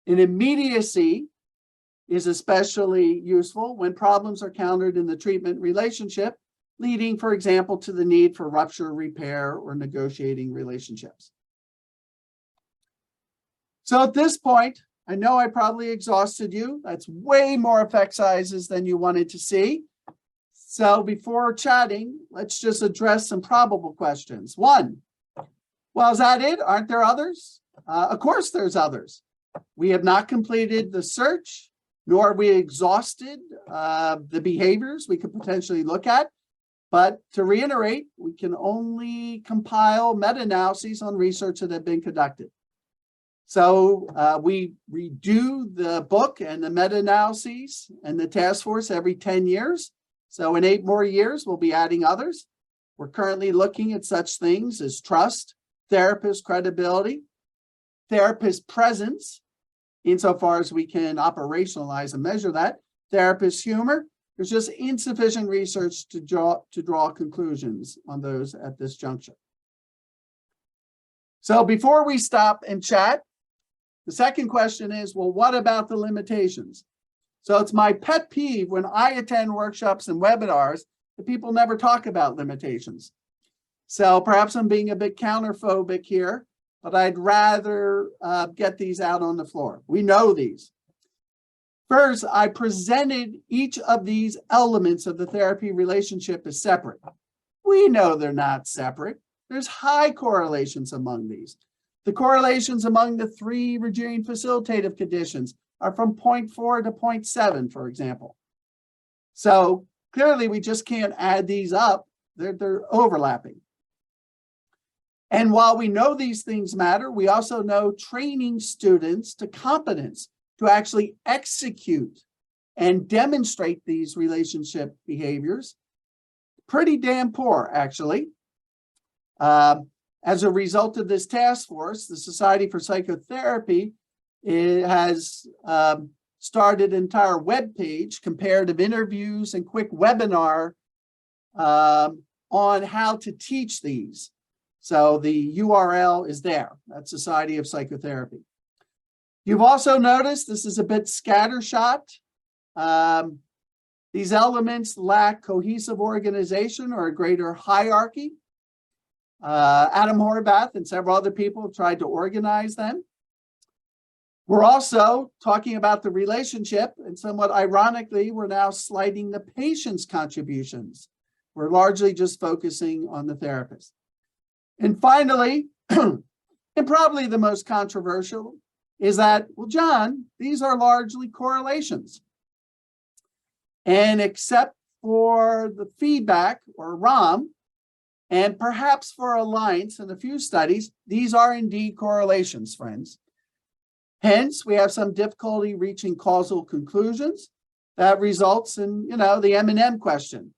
And immediacy is especially useful when problems are countered in the treatment relationship, leading, for example, to the need for rupture, repair, or negotiating relationships. So at this point, I know I probably exhausted you. That's way more effect sizes than you wanted to see. So before chatting, let's just address some probable questions. One, well, is that it? Aren't there others? Of course there's others. We have not completed the search, nor have we exhausted the behaviors we could potentially look at. But to reiterate, we can only compile meta-analyses on research that have been conducted. So we redo the book and the meta-analyses and the task force every 10 years. So in 8 more years, we'll be adding others. We're currently looking at such things as trust, therapist credibility, therapist presence, insofar as we can operationalize and measure that, therapist humor. There's just insufficient research to draw conclusions on those at this juncture. So before we stop and chat, the second question is, well, what about the limitations? So it's my pet peeve when I attend workshops and webinars that people never talk about limitations. So perhaps I'm being a bit counterphobic here, but I'd rather get these out on the floor. We know these. First, I presented each of these elements of the therapy relationship as separate. We know they're not separate. There's high correlations among these. The correlations among the 3 Rogerian facilitative conditions are from 0.4 to 0.7, for example. So clearly we just can't add these up. They're overlapping. And while we know these things matter, we also know training students to competence to actually execute and demonstrate these relationship behaviors, pretty damn poor, actually. As a result of this task force, the Society for Psychotherapy has started an entire web page, comparative interviews, and quick webinar on how to teach these. So the URL is there. That's Society of Psychotherapy. You've also noticed this is a bit scattershot. These elements lack cohesive organization or a greater hierarchy. Adam Horvath and several other people have tried to organize them. We're also talking about the relationship, and somewhat ironically, we're now slighting the patient's contributions. We're largely just focusing on the therapist. And finally, and probably the most controversial, is that, well, John, these are largely correlations. And except for the feedback, or ROM, and perhaps for alliance in a few studies, these are indeed correlations, friends. Hence, we have some difficulty reaching causal conclusions. That results in, the M&M question.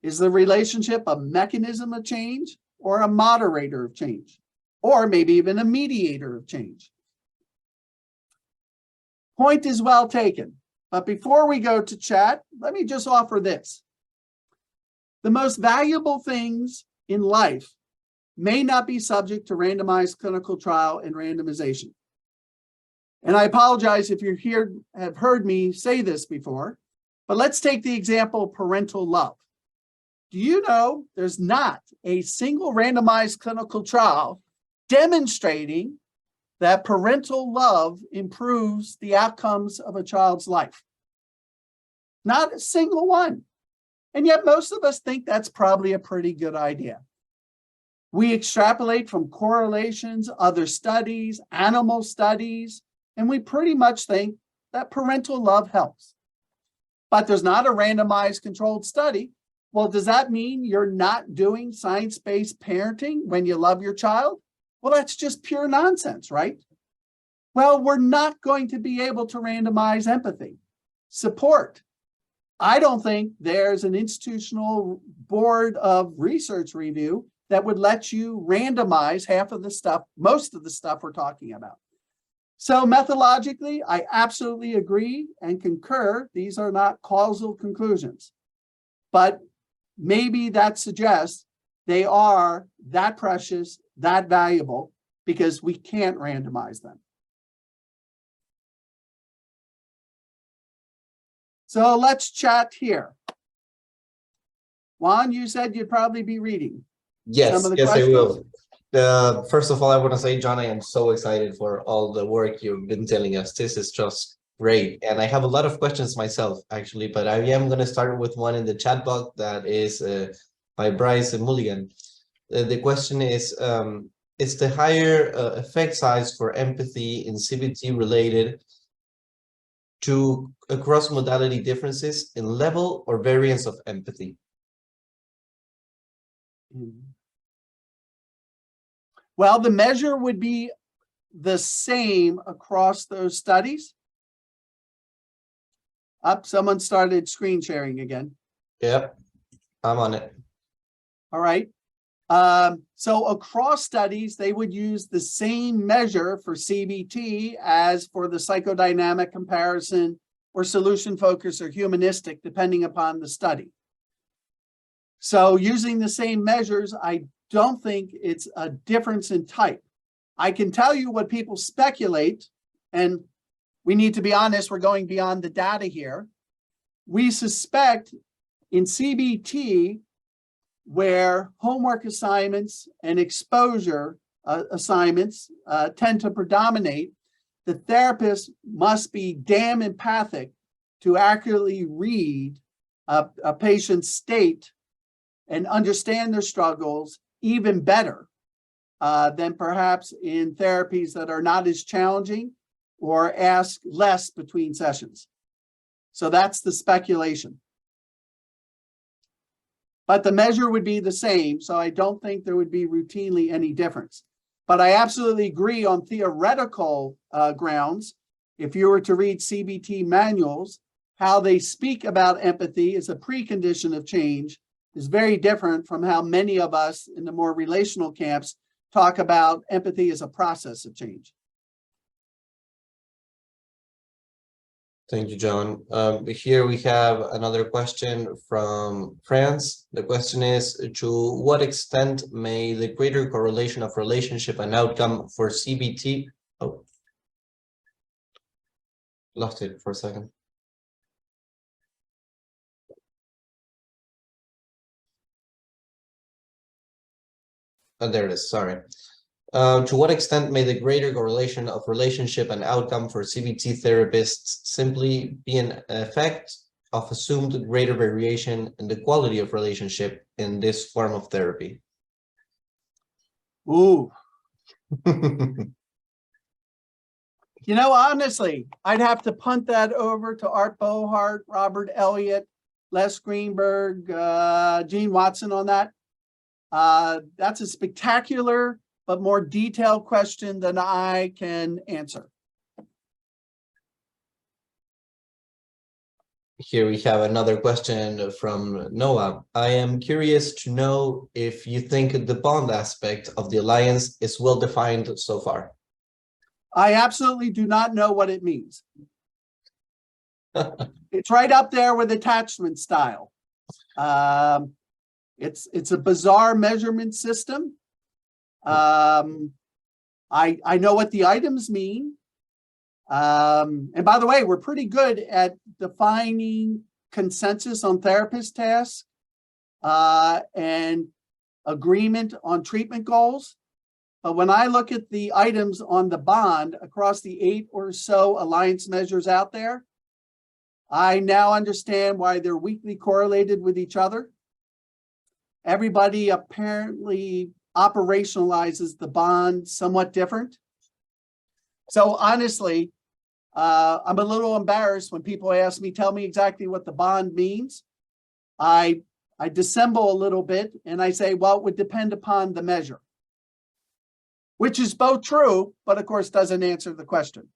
Is the relationship a mechanism of change or a moderator of change? Or maybe even a mediator of change? Point is well taken. But before we go to chat, let me just offer this. The most valuable things in life may not be subject to randomized clinical trial and randomization. And I apologize if you're have heard me say this before, but let's take the example of parental love. Do you know there's not a single randomized clinical trial demonstrating that parental love improves the outcomes of a child's life? Not a single one. And yet most of us think that's probably a pretty good idea. We extrapolate from correlations, other studies, animal studies, and we pretty much think that parental love helps. But there's not a randomized controlled study. Well, does that mean you're not doing science-based parenting when you love your child? Well, that's just pure nonsense, right? Well, we're not going to be able to randomize empathy, support. I don't think there's an institutional board of research review that would let you randomize half of the stuff, most of the stuff we're talking about. So methodologically, I absolutely agree and concur. These are not causal conclusions, but maybe that suggests they are that precious, that valuable, because we can't randomize them. So let's chat here. Juan, you said you'd probably be reading. Yes, I will. First of all, I want to say, John, I am so excited for all the work you've been telling us. This is just great. And I have a lot of questions myself, actually, but I am going to start with one in the chat box that is by Bryce Mulligan. The question is the higher effect size for empathy in CBT related to cross-modality differences in level or variance of empathy? Well, the measure would be the same across those studies. Someone started screen sharing again. Yep, I'm on it. All right. So across studies, they would use the same measure for CBT as for the psychodynamic comparison or solution focus or humanistic, depending upon the study. So using the same measures, I don't think it's a difference in type. I can tell you what people speculate, and we need to be honest, we're going beyond the data here. We suspect in CBT, where homework assignments and exposure assignments tend to predominate, the therapist must be damn empathic to accurately read a patient's state and understand their struggles even better than perhaps in therapies that are not as challenging or ask less between sessions. So that's the speculation. But the measure would be the same, so I don't think there would be routinely any difference. But I absolutely agree on theoretical grounds. if you were to read CBT manuals, how they speak about empathy as a precondition of change is very different from how many of us in the more relational camps talk about empathy as a process of change. Thank you, John. Here we have another question from France. The question is, to what extent may the greater correlation of relationship and outcome for CBT... Oh, lost it for a second. Oh, there it is, sorry. To what extent may the greater correlation of relationship and outcome for CBT therapists simply be an effect of assumed greater variation in the quality of relationship in this form of therapy? Ooh. You know, honestly, I'd have to punt that over to Art Bohart, Robert Elliott, Les Greenberg, Gene Watson on that. That's a spectacular but more detailed question than I can answer. Here we have another question from Noah. I am curious to know if you think the bond aspect of the alliance is well defined so far. I absolutely do not know what it means. It's right up there with attachment style. It's a bizarre measurement system. I know what the items mean. And by the way, we're pretty good at defining consensus on therapist tasks and agreement on treatment goals. But when I look at the items on the bond across the 8 or so alliance measures out there, I now understand why they're weakly correlated with each other. Everybody apparently operationalizes the bond somewhat different. So honestly, I'm a little embarrassed when people ask me, tell me exactly what the bond means. I dissemble a little bit and I say, well, it would depend upon the measure, which is both true, but of course doesn't answer the question.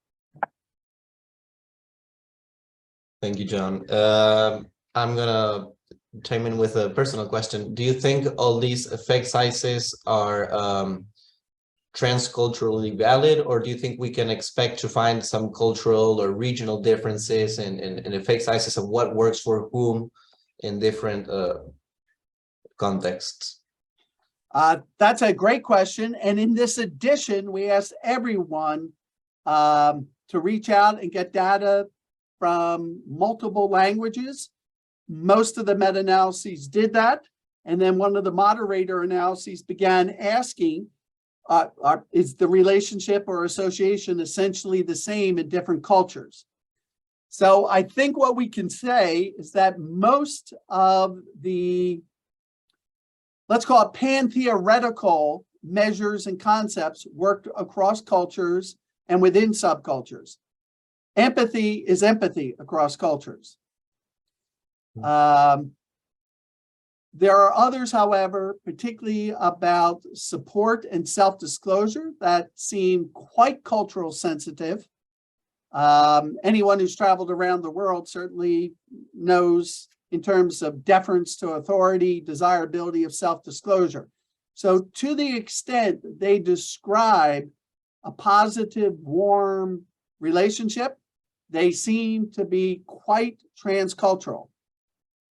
Thank you, John. I'm gonna chime in with a personal question. Do you think all these effect sizes are transculturally valid, or do you think we can expect to find some cultural or regional differences in effect sizes of what works for whom in different contexts? That's a great question. And in this edition, we asked everyone to reach out and get data from multiple languages. Most of the meta-analyses did that. And then one of the moderator analyses began asking, is the relationship or association essentially the same in different cultures? So I think what we can say is that most of the, let's call it pan-theoretical measures and concepts worked across cultures and within subcultures. Empathy is empathy across cultures. There are others, however, particularly about support and self-disclosure, that seem quite cultural sensitive. Anyone who's traveled around the world certainly knows in terms of deference to authority, desirability of self-disclosure. So to the extent they describe a positive, warm relationship, they seem to be quite transcultural.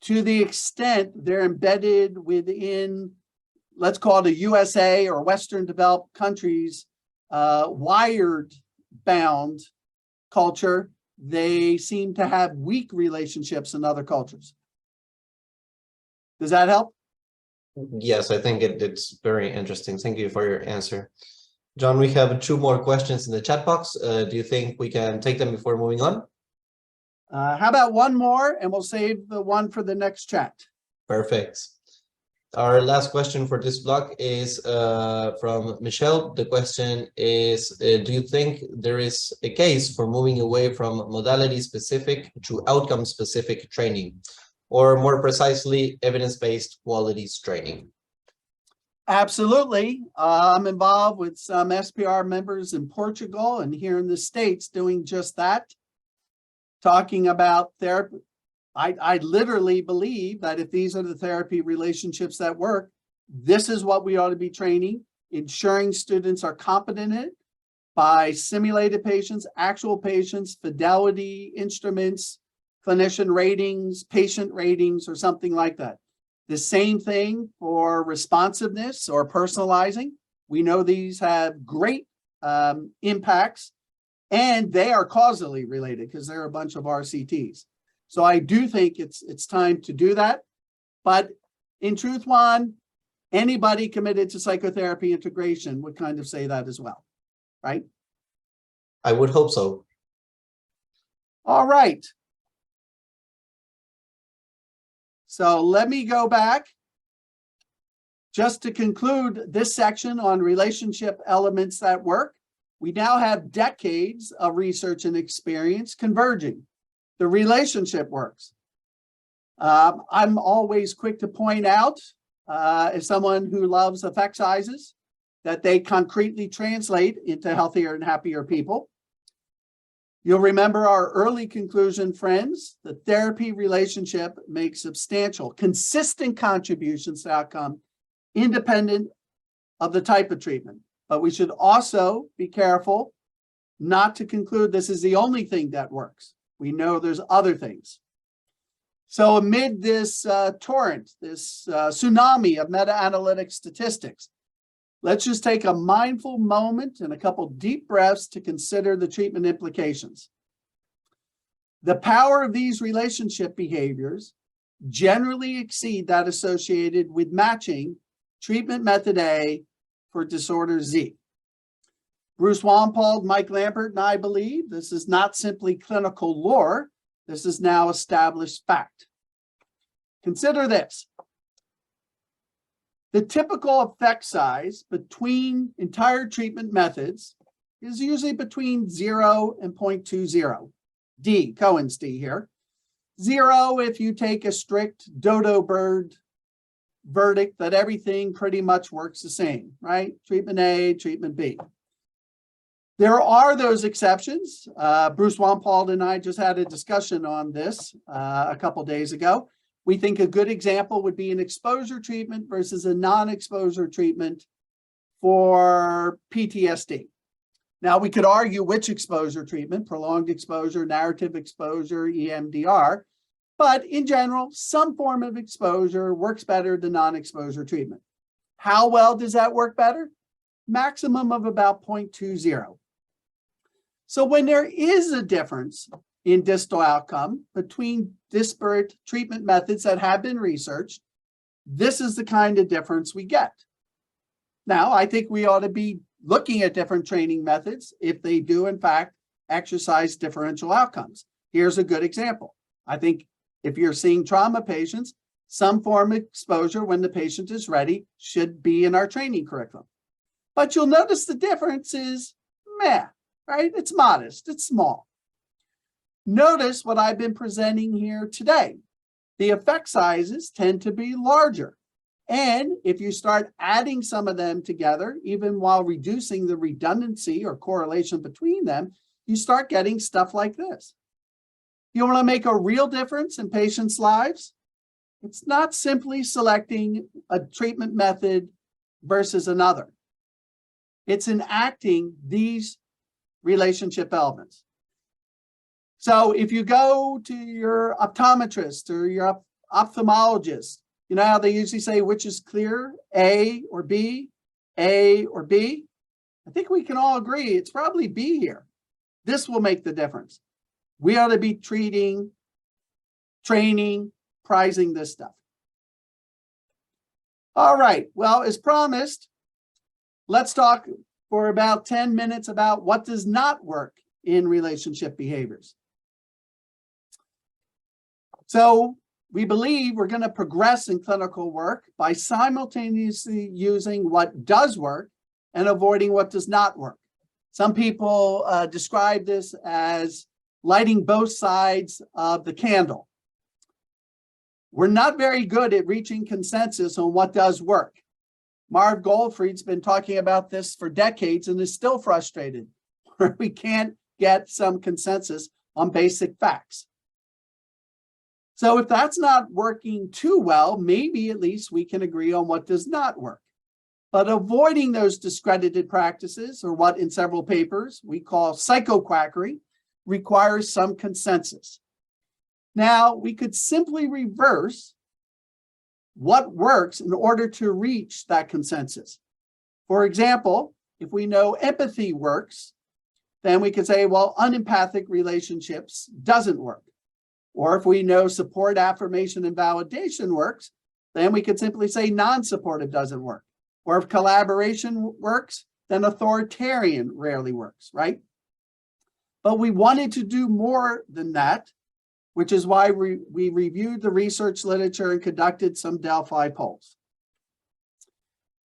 To the extent they're embedded within, let's call it a USA or Western developed countries, wired-bound culture, they seem to have weak relationships in other cultures. Does that help? Yes, I think it's very interesting. Thank you for your answer. John, we have 2 more questions in the chat box. Do you think we can take them before moving on? How about one more, and we'll save the one for the next chat. Perfect. Our last question for this block is from Michelle. The question is, do you think there is a case for moving away from modality-specific to outcome-specific training, or more precisely, evidence-based qualities training? Absolutely. I'm involved with some SPR members in Portugal and here in the States doing just that, talking about therapy. I literally believe that if these are the therapy relationships that work, this is what we ought to be training, ensuring students are competent in it by simulated patients, actual patients, fidelity instruments, clinician ratings, patient ratings, or something like that. The same thing for responsiveness or personalizing. We know these have great impacts, and they are causally related because they're a bunch of RCTs. So I do think it's time to do that. But in truth, Juan, anybody committed to psychotherapy integration would kind of say that as well, right? I would hope so. All right. So let me go back just to conclude this section on relationship elements that work. We now have decades of research and experience converging. The relationship works. I'm always quick to point out, as someone who loves effect sizes, that they concretely translate into healthier and happier people. You'll remember our early conclusion, friends. The therapy relationship makes substantial, consistent contributions to outcome, independent of the type of treatment. But we should also be careful not to conclude this is the only thing that works. We know there's other things. So amid this torrent, this tsunami of meta-analytic statistics, let's just take a mindful moment and a couple deep breaths to consider the treatment implications. The power of these relationship behaviors generally exceed that associated with matching treatment method A for disorder Z. Bruce Wampald, Mike Lampert, and I believe this is not simply clinical lore. This is now established fact. Consider this. The typical effect size between entire treatment methods is usually between 0 and 0.20. D, Cohen's D here. 0 if you take a strict dodo bird verdict that everything pretty much works the same, right? Treatment A, treatment B. There are those exceptions. Bruce Wampald and I just had a discussion on this a couple days ago. We think a good example would be an exposure treatment versus a non-exposure treatment for PTSD. Now, we could argue which exposure treatment, prolonged exposure, narrative exposure, EMDR, but in general, some form of exposure works better than non-exposure treatment. How well does that work better? Maximum of about 0.20. So when there is a difference in distal outcome between disparate treatment methods that have been researched, this is the kind of difference we get. Now, I think we ought to be looking at different training methods if they do, in fact, exercise differential outcomes. Here's a good example. I think if you're seeing trauma patients, some form of exposure when the patient is ready should be in our training curriculum. But you'll notice the difference is meh, right? It's modest, it's small. Notice what I've been presenting here today. The effect sizes tend to be larger. And if you start adding some of them together, even while reducing the redundancy or correlation between them, you start getting stuff like this. You want to make a real difference in patients' lives? It's not simply selecting a treatment method versus another. It's enacting these relationship elements. So if you go to your optometrist or your ophthalmologist, you know how they usually say which is clear, A or B, A or B? I think we can all agree it's probably B here. This will make the difference. We ought to be treating, training, prizing this stuff. All right, well, as promised, let's talk for about 10 minutes about what does not work in relationship behaviors. So we believe we're going to progress in clinical work by simultaneously using what does work and avoiding what does not work. Some people describe this as lighting both sides of the candle. We're not very good at reaching consensus on what does work. Marv Goldfried's been talking about this for decades and is still frustrated where we can't get some consensus on basic facts. So if that's not working too well, maybe at least we can agree on what does not work. But avoiding those discredited practices, or what in several papers we call psychoquackery, requires some consensus. Now, we could simply reverse what works in order to reach that consensus. For example, if we know empathy works, then we could say, well, unempathic relationships doesn't work. Or if we know support, affirmation, and validation works, then we could simply say non-supportive doesn't work. Or if collaboration works, then authoritarian rarely works, right? But we wanted to do more than that, which is why we reviewed the research literature and conducted some Delphi polls.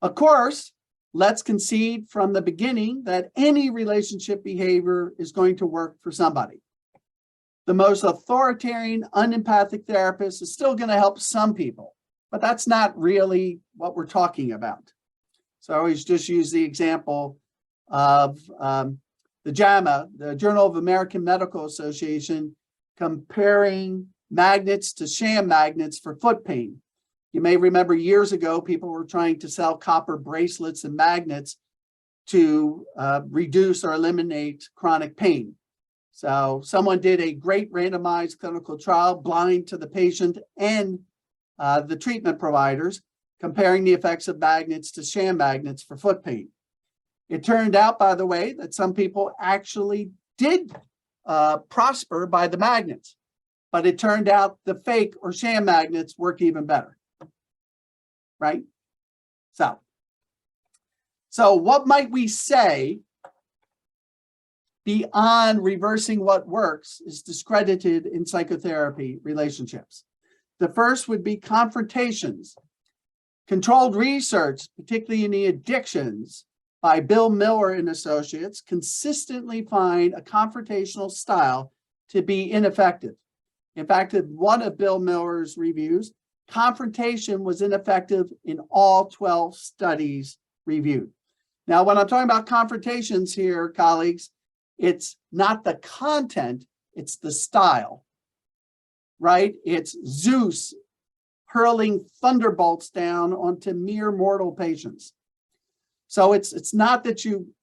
Of course, let's concede from the beginning that any relationship behavior is going to work for somebody. The most authoritarian, unempathic therapist is still going to help some people, but that's not really what we're talking about. So I always just use the example of the JAMA, the Journal of American Medical Association, comparing magnets to sham magnets for foot pain. You may remember years ago, people were trying to sell copper bracelets and magnets to reduce or eliminate chronic pain. So someone did a great randomized clinical trial, blind to the patient and the treatment providers, comparing the effects of magnets to sham magnets for foot pain. It turned out, by the way, that some people actually did prosper by the magnets, but it turned out the fake or sham magnets work even better, right? So what might we say beyond reversing what works is discredited in psychotherapy relationships? The first would be confrontations. Controlled research, particularly in the addictions, by Bill Miller and Associates, consistently find a confrontational style to be ineffective. In fact, in one of Bill Miller's reviews, confrontation was ineffective in all 12 studies reviewed. Now, when I'm talking about confrontations here, colleagues, it's not the content, it's the style, right? It's Zeus hurling thunderbolts down onto mere mortal patients. So it's not that you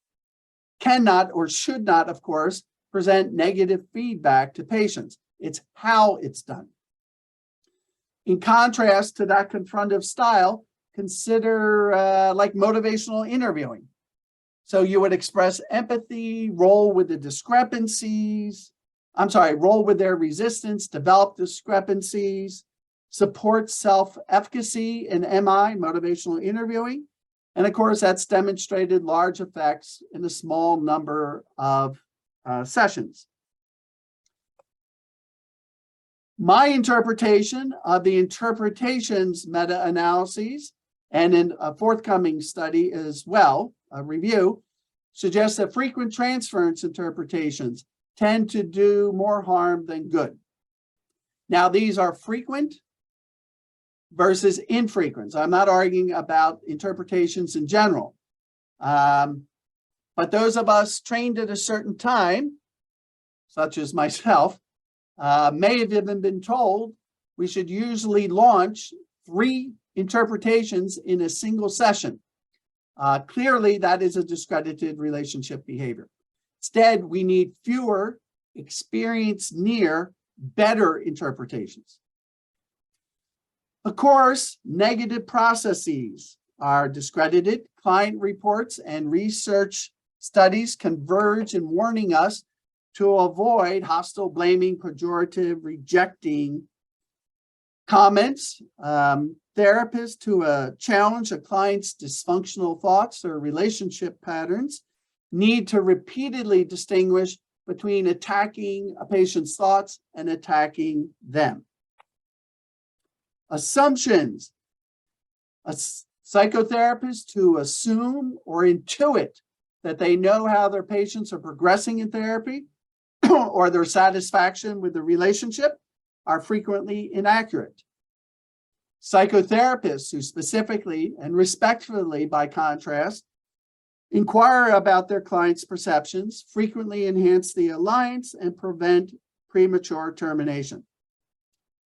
cannot or should not, of course, present negative feedback to patients. It's how it's done. In contrast to that confrontive style, consider like motivational interviewing. So you would express empathy, roll with the discrepancies, roll with their resistance, develop discrepancies, support self-efficacy in MI, motivational interviewing. And of course, that's demonstrated large effects in a small number of sessions. My interpretation of the interpretations meta-analyses, and in a forthcoming study as well, a review, suggests that frequent transference interpretations tend to do more harm than good. Now, these are frequent versus infrequent. I'm not arguing about interpretations in general. But those of us trained at a certain time, such as myself, may have even been told we should usually launch 3 interpretations in a single session. Clearly, that is a discredited relationship behavior. Instead, we need fewer, experienced near, better interpretations. Of course, negative processes are discredited. Client reports and research studies converge in warning us to avoid hostile, blaming, pejorative, rejecting comments. Therapists who challenge a client's dysfunctional thoughts or relationship patterns need to repeatedly distinguish between attacking a patient's thoughts and attacking them. Assumptions. A psychotherapist who assume or intuit that they know how their patients are progressing in therapy or their satisfaction with the relationship are frequently inaccurate. Psychotherapists who specifically and respectfully, by contrast, inquire about their clients' perceptions, frequently enhance the alliance, and prevent premature termination.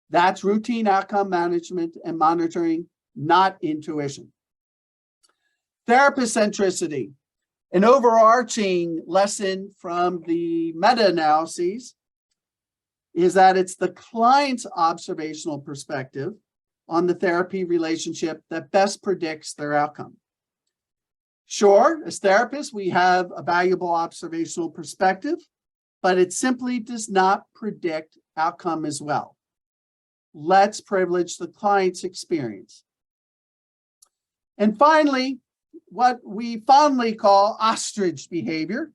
That's routine outcome management and monitoring, not intuition. Therapist centricity. An overarching lesson from the meta-analyses is that it's the client's observational perspective on the therapy relationship that best predicts their outcome. Sure, as therapists, we have a valuable observational perspective, but it simply does not predict outcome as well. Let's privilege the client's experience. And finally, what we fondly call ostrich behavior.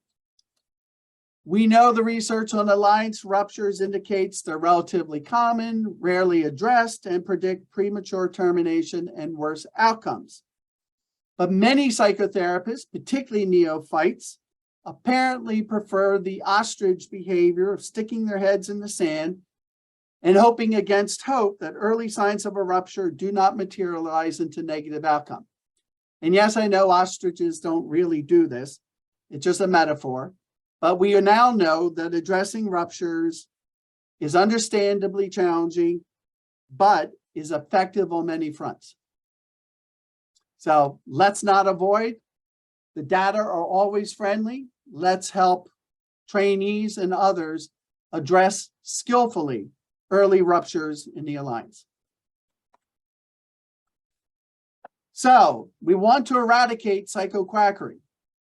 We know the research on alliance ruptures indicates they're relatively common, rarely addressed, and predict premature termination and worse outcomes. But many psychotherapists, particularly neophytes, apparently prefer the ostrich behavior of sticking their heads in the sand and hoping against hope that early signs of a rupture do not materialize into negative outcome. And yes, I know ostriches don't really do this. It's just a metaphor. But we now know that addressing ruptures is understandably challenging, but is effective on many fronts. So let's not avoid. The data are always friendly. Let's help trainees and others address skillfully early ruptures in the alliance. So we want to eradicate psychoquackery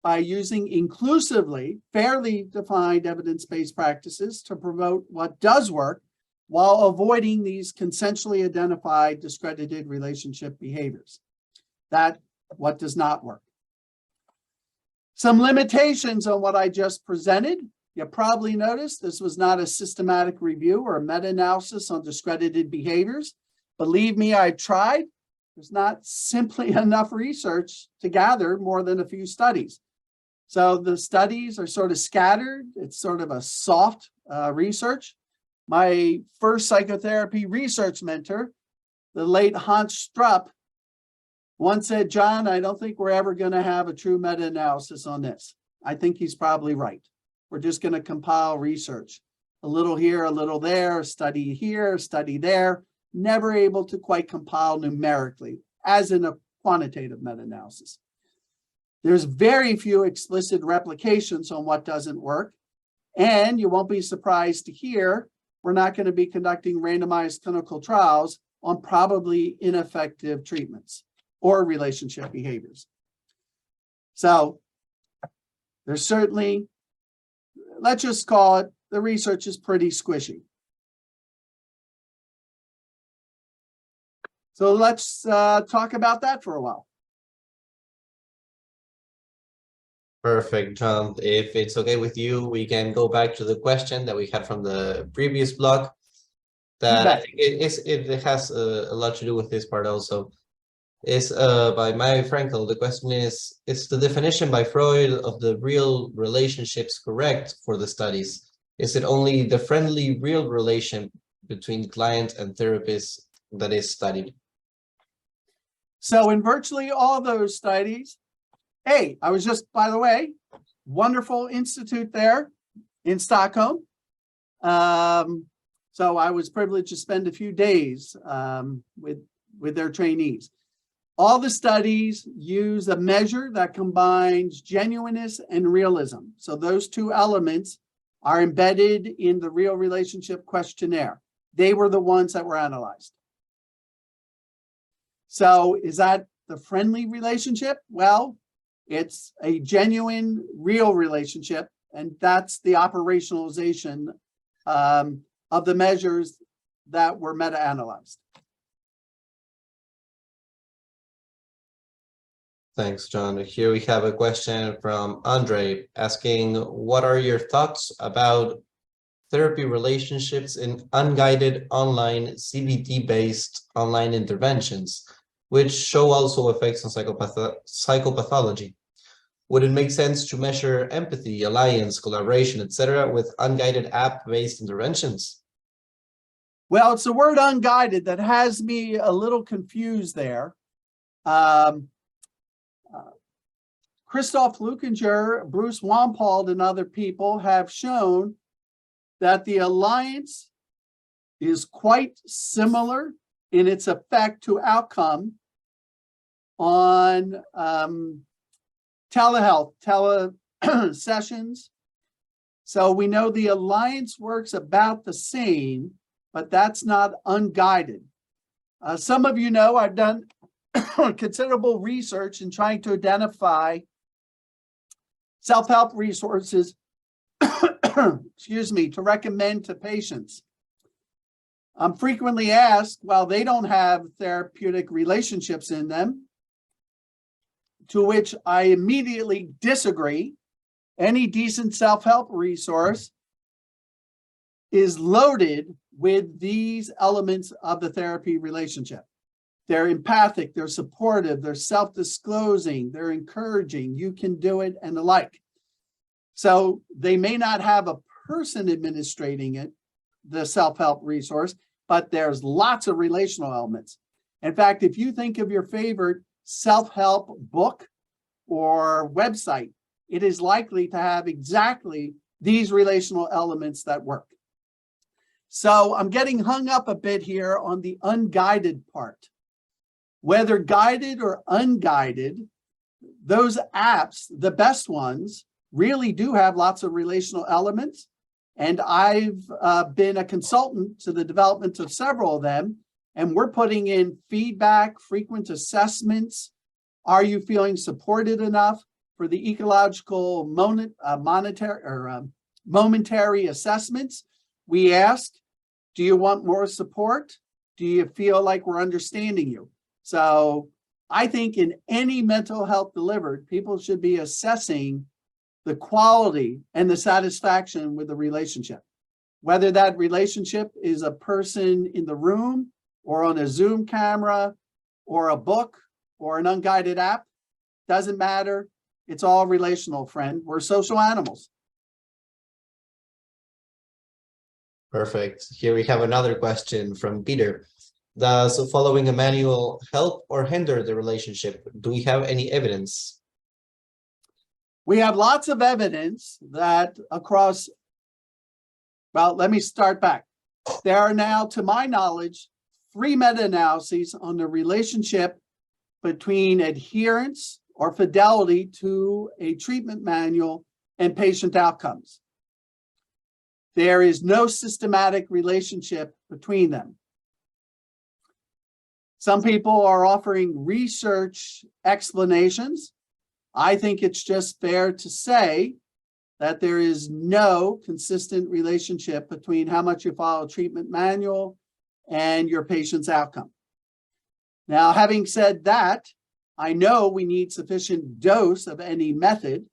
by using inclusively, fairly defined evidence-based practices to promote what does work while avoiding these consensually identified discredited relationship behaviors. That's what does not work. Some limitations on what I just presented. You probably noticed this was not a systematic review or a meta-analysis on discredited behaviors. Believe me, I tried. There's not simply enough research to gather more than a few studies. So the studies are sort of scattered. It's sort of a soft research. My first psychotherapy research mentor, the late Hans Strupp, once said, "John, I don't think we're ever going to have a true meta-analysis on this." I think he's probably right. We're just going to compile research. A little here, a little there, study here, study there. Never able to quite compile numerically, as in a quantitative meta-analysis. There's very few explicit replications on what doesn't work. And you won't be surprised to hear we're not going to be conducting randomized clinical trials on probably ineffective treatments or relationship behaviors. So there's certainly, let's just call it, the research is pretty squishy. So let's talk about that for a while. Perfect, John. If it's okay with you, we can go back to the question that we had from the previous block. That I think it has a lot to do with this part also. Is by Maya Frankel. The question is the definition by Freud of the real relationships correct for the studies? Is it only the friendly real relation between client and therapist that is studied? So in virtually all those studies, hey, I was just, by the way, wonderful institute there in Stockholm. So I was privileged to spend a few days with their trainees. All the studies use a measure that combines genuineness and realism. So those two elements are embedded in the real relationship questionnaire. They were the ones that were analyzed. So is that the friendly relationship? Well, it's a genuine, real relationship, and that's the operationalization of the measures that were meta-analyzed. Thanks, John. Here we have a question from Andre asking, what are your thoughts about therapy relationships in unguided online CBT-based online interventions, which show also effects on psychopathology? Would it make sense to measure empathy, alliance, collaboration, etc. with unguided app-based interventions? Well, it's the word unguided that has me a little confused there. Christoph Lukinger, Bruce Wampald, and other people have shown that the alliance is quite similar in its effect to outcome on telehealth, sessions. So we know the alliance works about the same, but that's not unguided. Some of you know I've done considerable research in trying to identify self-help resources, excuse me, to recommend to patients. I'm frequently asked, well, they don't have therapeutic relationships in them, to which I immediately disagree. Any decent self-help resource is loaded with these elements of the therapy relationship. They're empathic, they're supportive, they're self-disclosing, they're encouraging, you can do it, and the like. So they may not have a person administrating it, the self-help resource, but there's lots of relational elements. In fact, if you think of your favorite self-help book or website, it is likely to have exactly these relational elements that work. So I'm getting hung up a bit here on the unguided part. Whether guided or unguided, those apps, the best ones, really do have lots of relational elements. And I've been a consultant to the development of several of them. And we're putting in feedback, frequent assessments. Are you feeling supported enough for the ecological momentary assessments? We ask, do you want more support? Do you feel like we're understanding you? So I think in any mental health delivered, people should be assessing the quality and the satisfaction with the relationship. Whether that relationship is a person in the room or on a Zoom camera or a book or an unguided app, doesn't matter. It's all relational, friend. We're social animals. Perfect. Here we have another question from Peter. Does following a manual help or hinder the relationship? Do we have any evidence? We have lots of evidence that across, well, let me start back. There are now, to my knowledge, 3 meta-analyses on the relationship between adherence or fidelity to a treatment manual and patient outcomes. There is no systematic relationship between them. Some people are offering research explanations. I think it's just fair to say that there is no consistent relationship between how much you follow a treatment manual and your patient's outcome. Now, having said that, I know we need sufficient dose of any method,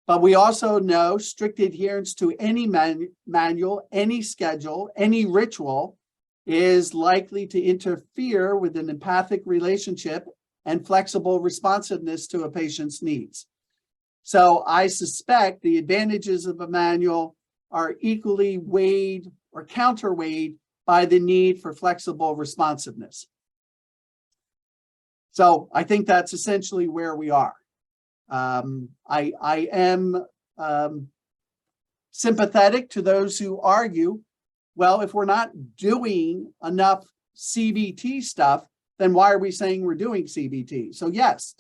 but we also know strict adherence to any manual, any schedule, any ritual is likely to interfere with an empathic relationship and flexible responsiveness to a patient's needs. So I suspect the advantages of a manual are equally weighed or counterweighed by the need for flexible responsiveness. So I think that's essentially where we are. I am sympathetic to those who argue, well, if we're not doing enough CBT stuff, then why are we saying we're doing CBT? So yes,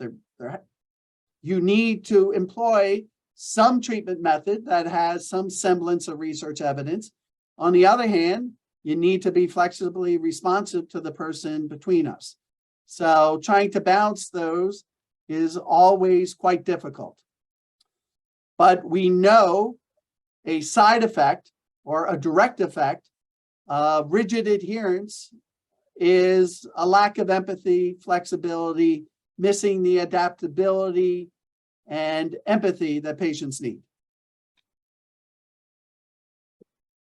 you need to employ some treatment method that has some semblance of research evidence. On the other hand, you need to be flexibly responsive to the person between us. So trying to balance those is always quite difficult. But we know a side effect or a direct effect of rigid adherence is a lack of empathy, flexibility, missing the adaptability and empathy that patients need.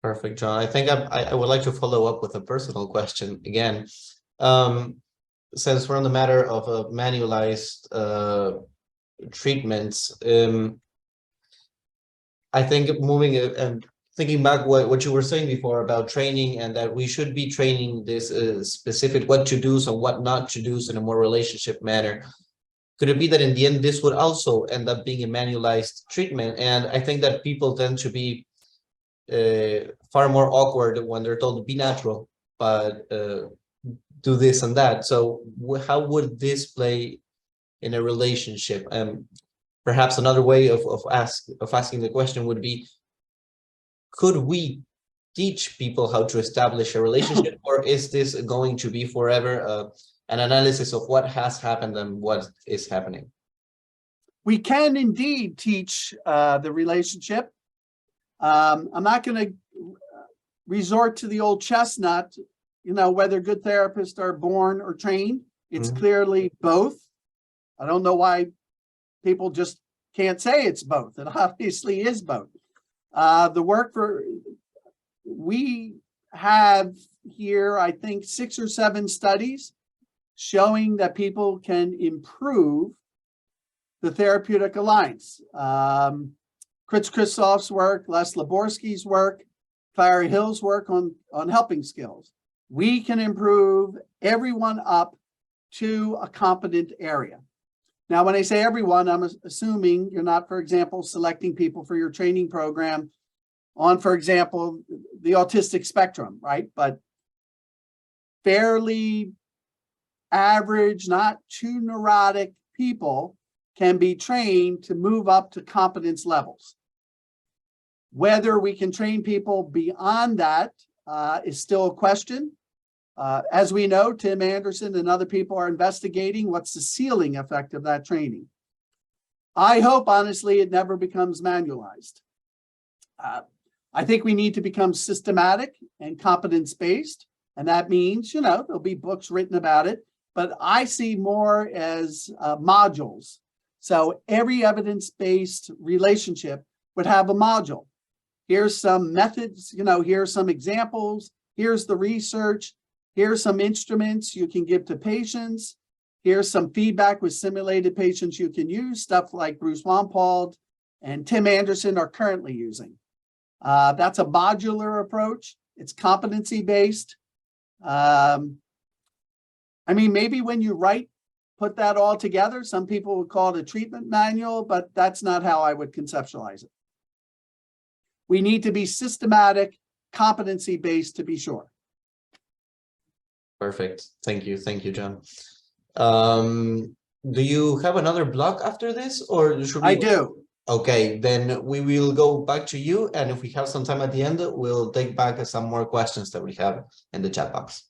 Perfect, John. I think I would like to follow up with a personal question again. Since we're on the matter of manualized treatments, I think moving and thinking back what you were saying before about training, and that we should be training this specific what to do and what not to do in a more relationship manner. Could it be that in the end, this would also end up being a manualized treatment? And I think that people tend to be far more awkward when they're told to be natural, but do this and that. So how would this play in a relationship? Perhaps another way of asking the question would be, could we teach people how to establish a relationship, or is this going to be forever an analysis of what has happened and what is happening? We can indeed teach the relationship. I'm not going to resort to the old chestnut, whether good therapists are born or trained. It's clearly both. I don't know why people just can't say it's both. It obviously is both. We have here, I think, 6 or 7 studies showing that people can improve the therapeutic alliance. Chris Christoph's work, Les Laborsky's work, Clara Hill's work on helping skills. We can improve everyone up to a competent area. Now, when I say everyone, I'm assuming you're not, for example, selecting people for your training program on, for example, the autistic spectrum, right? But fairly average, not too neurotic people can be trained to move up to competence levels. Whether we can train people beyond that is still a question. As we know, Tim Anderson and other people are investigating what's the ceiling effect of that training. I hope, honestly, it never becomes manualized. I think we need to become systematic and competence-based, and that means, there'll be books written about it, but I see more as modules. So every evidence-based relationship would have a module. Here's some methods, here's some examples, here's the research, here's some instruments you can give to patients, here's some feedback with simulated patients you can use, stuff like Bruce Wampold and Tim Anderson are currently using. That's a modular approach. It's competency-based. Maybe when you put that all together, some people would call it a treatment manual, but that's not how I would conceptualize it. We need to be systematic, competency-based to be sure. Perfect. Thank you, John. Do you have another block after this, or should we? I do. Okay, then we will go back to you, and if we have some time at the end, we'll take back some more questions that we have in the chat box.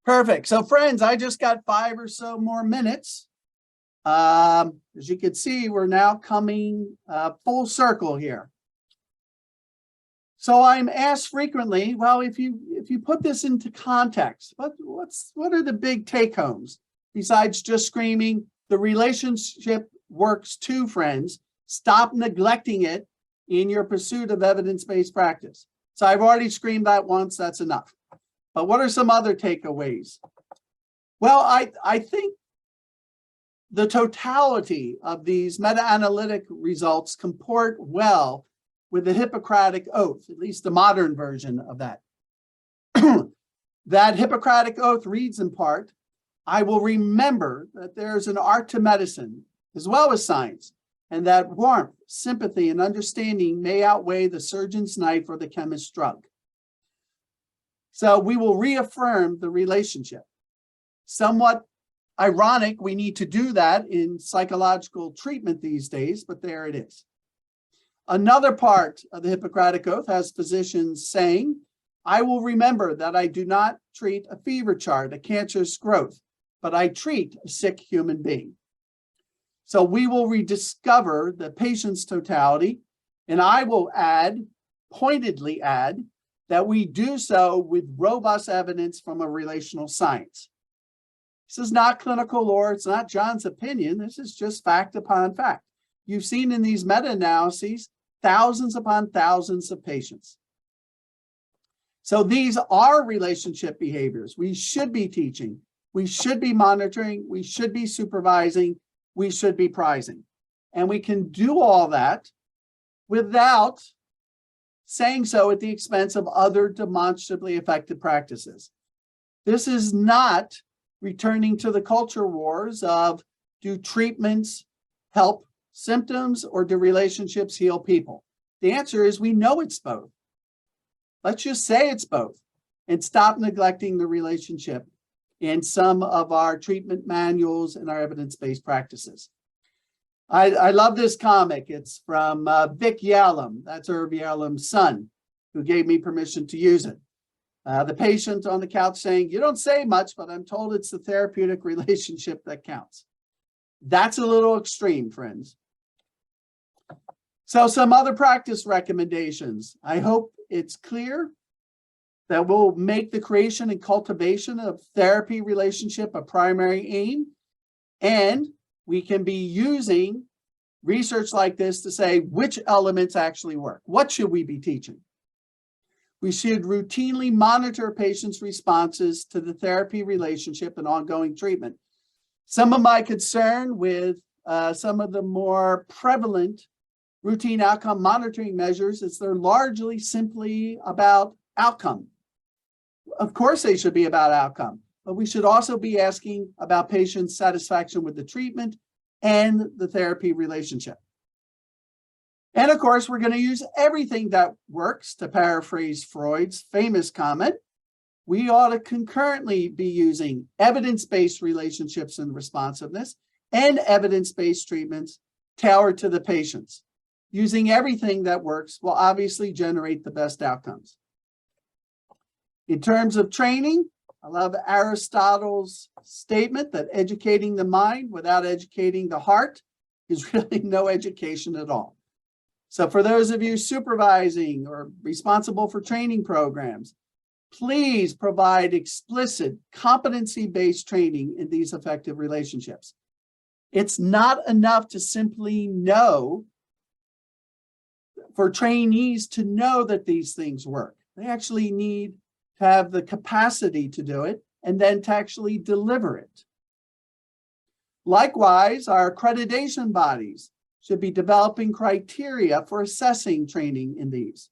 Perfect. So friends, I just got 5 or so more minutes. As you can see, we're now coming full circle here. So I'm asked frequently, well, if you put this into context, what are the big take-homes besides just screaming, the relationship works too, friends. Stop neglecting it in your pursuit of evidence-based practice. So I've already screamed that once, that's enough. But what are some other takeaways? Well, I think the totality of these meta-analytic results comport well with the Hippocratic Oath, at least the modern version of that. That Hippocratic Oath reads in part, I will remember that there's an art to medicine as well as science, and that warmth, sympathy, and understanding may outweigh the surgeon's knife or the chemist's drug. So we will reaffirm the relationship. Somewhat ironic, we need to do that in psychological treatment these days, but there it is. Another part of the Hippocratic Oath has physicians saying, I will remember that I do not treat a fever chart, a cancerous growth, but I treat a sick human being. So we will rediscover the patient's totality, and I will pointedly add, that we do so with robust evidence from a relational science. This is not clinical lore, it's not John's opinion, this is just fact upon fact. You've seen in these meta-analyses thousands upon thousands of patients. So these are relationship behaviors we should be teaching, we should be monitoring, we should be supervising, we should be prizing. And we can do all that without saying so at the expense of other demonstrably effective practices. This is not returning to the culture wars of, do treatments help symptoms or do relationships heal people? The answer is we know it's both. Let's just say it's both and stop neglecting the relationship in some of our treatment manuals and our evidence-based practices. I love this comic. It's from Vic Yalom. That's Irv Yalom's son, who gave me permission to use it. The patient on the couch saying, "You don't say much, but I'm told it's the therapeutic relationship that counts." That's a little extreme, friends. So some other practice recommendations. I hope it's clear that we'll make the creation and cultivation of therapy relationship a primary aim, and we can be using research like this to say which elements actually work. What should we be teaching? We should routinely monitor patients' responses to the therapy relationship and ongoing treatment. Some of my concern with some of the more prevalent routine outcome monitoring measures is they're largely simply about outcome. Of course, they should be about outcome, but we should also be asking about patients' satisfaction with the treatment and the therapy relationship. And of course, we're going to use everything that works, to paraphrase Freud's famous comment. We ought to concurrently be using evidence-based relationships and responsiveness and evidence-based treatments tailored to the patients. Using everything that works will obviously generate the best outcomes. In terms of training, I love Aristotle's statement that educating the mind without educating the heart is really no education at all. So for those of you supervising or responsible for training programs, please provide explicit competency-based training in these effective relationships. It's not enough to simply know, for trainees to know that these things work. They actually need to have the capacity to do it and then to actually deliver it. Likewise, our accreditation bodies should be developing criteria for assessing training in these.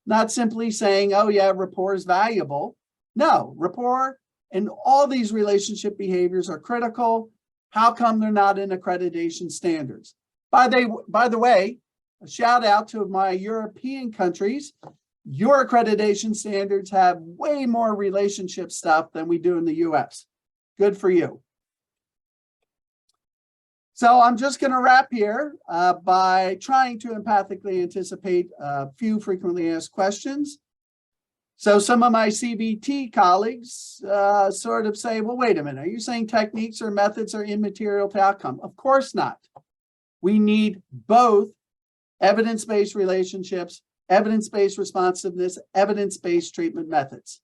Not simply saying, oh yeah, rapport is valuable. No, rapport and all these relationship behaviors are critical. How come they're not in accreditation standards? By the way, a shout out to my European countries. Your accreditation standards have way more relationship stuff than we do in the US. Good for you. So I'm just going to wrap here by trying to empathically anticipate a few frequently asked questions. So some of my CBT colleagues sort of say, well, wait a minute, are you saying techniques or methods are immaterial to outcome? Of course not. We need both evidence-based relationships, evidence-based responsiveness, evidence-based treatment methods.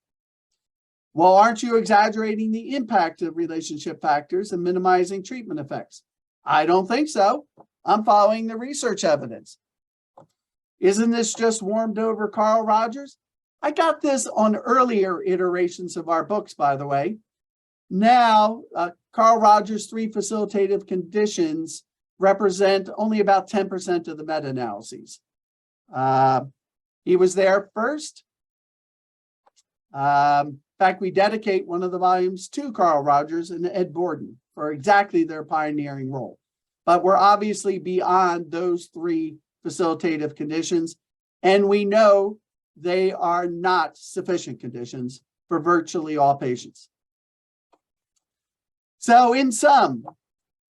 Well, aren't you exaggerating the impact of relationship factors and minimizing treatment effects? I don't think so. I'm following the research evidence. Isn't this just warmed over Carl Rogers? I got this on earlier iterations of our books, by the way. Now, Carl Rogers' 3 facilitative conditions represent only about 10% of the meta-analyses. He was there first. In fact, we dedicate one of the volumes to Carl Rogers and Ed Borden for exactly their pioneering role. But we're obviously beyond those 3 facilitative conditions, and we know they are not sufficient conditions for virtually all patients. So in sum,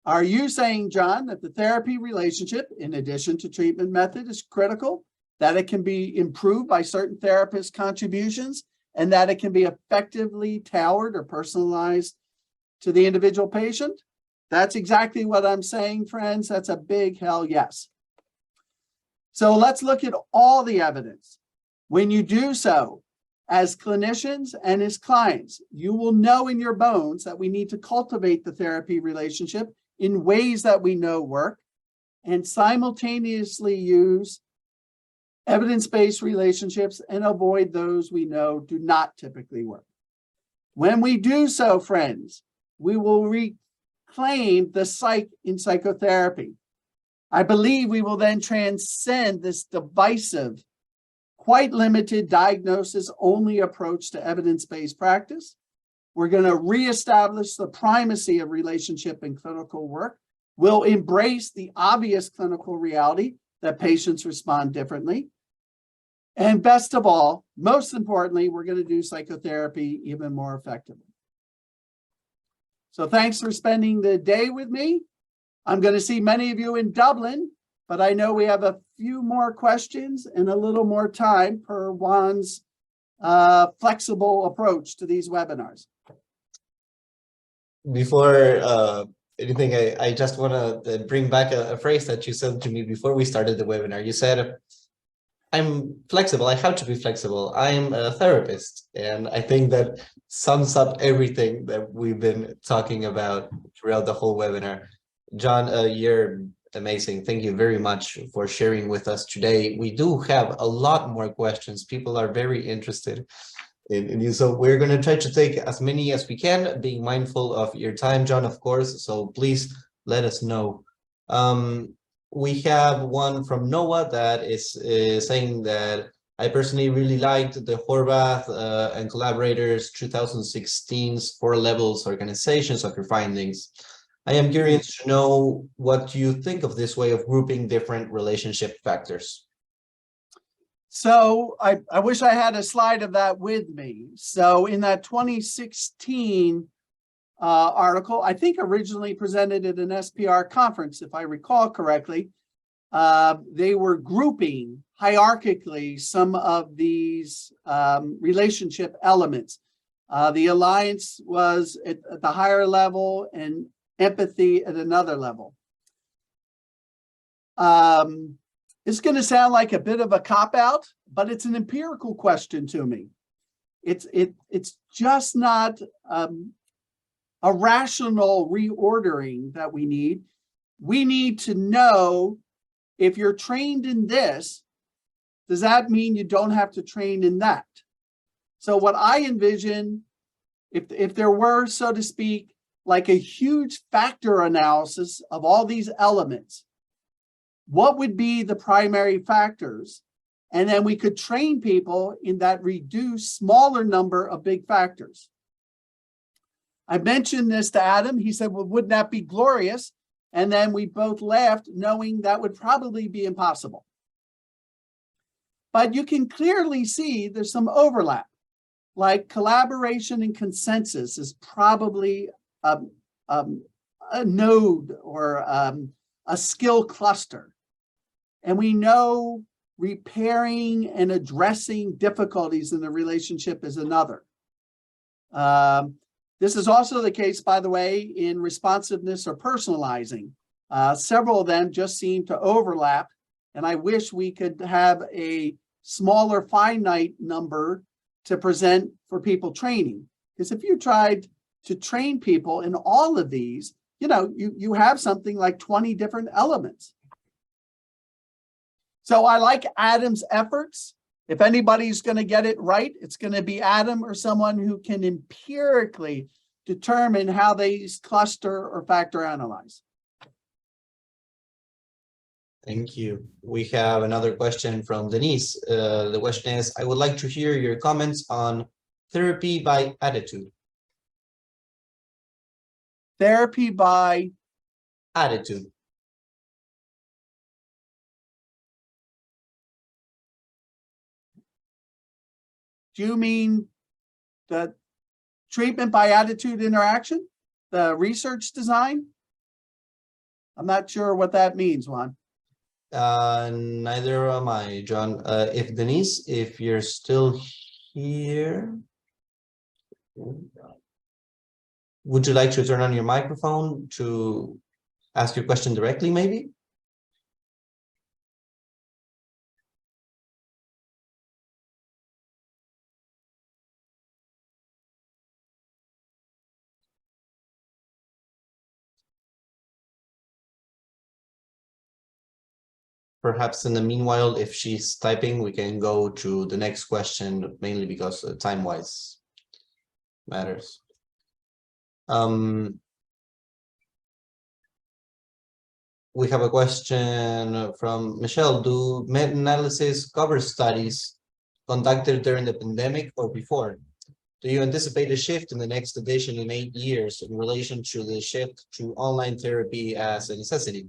are you saying, John, that the therapy relationship, in addition to treatment method, is critical, that it can be improved by certain therapist contributions, and that it can be effectively tailored or personalized to the individual patient? That's exactly what I'm saying, friends. That's a big hell yes. So let's look at all the evidence. When you do so, as clinicians and as clients, you will know in your bones that we need to cultivate the therapy relationship in ways that we know work and simultaneously use evidence-based relationships and avoid those we know do not typically work. When we do so, friends, we will reclaim the psych in psychotherapy. I believe we will then transcend this divisive quite limited diagnosis-only approach to evidence-based practice. We're going to reestablish the primacy of relationship in clinical work. We'll embrace the obvious clinical reality that patients respond differently. And best of all, most importantly, we're going to do psychotherapy even more effectively. So thanks for spending the day with me. I'm going to see many of you in Dublin, but I know we have a few more questions and a little more time per Juan's flexible approach to these webinars. Before anything, I just want to bring back a phrase that you said to me before we started the webinar. You said, I'm flexible. I have to be flexible. I'm a therapist. And I think that sums up everything that we've been talking about throughout the whole webinar. John, you're amazing. Thank you very much for sharing with us today. We do have a lot more questions. People are very interested in you. So we're going to try to take as many as we can, being mindful of your time, John, of course. So please let us know. We have one from Noah that is saying that I personally really liked the Horvath and collaborators 2016's 4 levels organizations of your findings. I am curious to know what you think of this way of grouping different relationship factors. So I wish I had a slide of that with me. So in that 2016 article, I think originally presented at an SPR conference, if I recall correctly, they were grouping hierarchically some of these relationship elements. The alliance was at the higher level and empathy at another level. It's going to sound like a bit of a cop-out, but it's an empirical question to me. It's just not a rational reordering that we need. We need to know if you're trained in this, does that mean you don't have to train in that? So what I envision, if there were, so to speak, like a huge factor analysis of all these elements, what would be the primary factors? And then we could train people in that reduced smaller number of big factors. I mentioned this to Adam. He said, well, wouldn't that be glorious? And then we both laughed, knowing that would probably be impossible. But you can clearly see there's some overlap. Like collaboration and consensus is probably a node or a skill cluster. And we know repairing and addressing difficulties in the relationship is another. This is also the case, by the way, in responsiveness or personalizing. Several of them just seem to overlap, and I wish we could have a smaller finite number to present for people training. Because if you tried to train people in all of these, you have something like 20 different elements. So I like Adam's efforts. If anybody's going to get it right, it's going to be Adam or someone who can empirically determine how they cluster or factor analyze. Thank you. We have another question from Denise. The question is, I would like to hear your comments on therapy by attitude. Therapy by attitude. Do you mean the treatment by attitude interaction, the research design? I'm not sure what that means, Juan. Neither am I, John. If Denise, if you're still here, would you like to turn on your microphone to ask your question directly, maybe? Perhaps in the meanwhile, if she's typing, we can go to the next question, mainly because time-wise matters. We have a question from Michelle. Do meta-analysis cover studies conducted during the pandemic or before? Do you anticipate a shift in the next edition in 8 years in relation to the shift to online therapy as a necessity?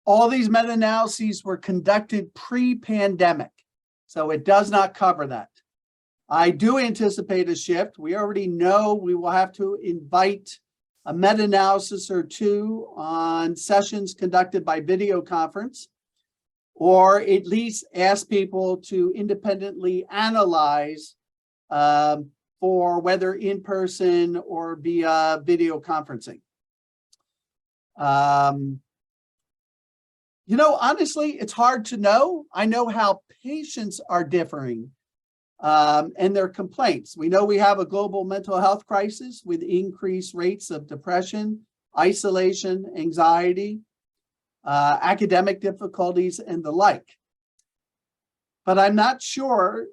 All these meta-analyses were conducted pre-pandemic, so it does not cover that. I do anticipate a shift. We already know we will have to invite a meta-analysis or two on sessions conducted by video conference, or at least ask people to independently analyze for whether in person or via video conferencing. Honestly, it's hard to know. I know how patients are differing and their complaints. We know we have a global mental health crisis with increased rates of depression, isolation, anxiety, academic difficulties, and the like. But I'm not sure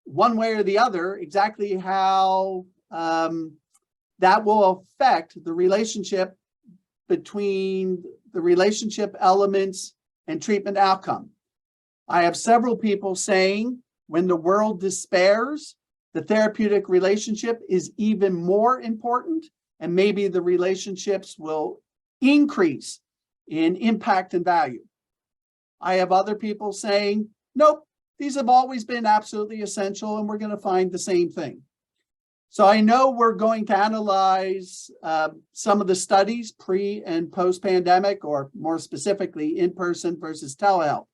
one way or the other exactly how that will affect the relationship between the relationship elements and treatment outcome. I have several people saying when the world despairs, the therapeutic relationship is even more important, and maybe the relationships will increase in impact and value. I have other people saying, nope, these have always been absolutely essential and we're going to find the same thing. So I know we're going to analyze some of the studies pre and post-pandemic, or more specifically in-person versus telehealth.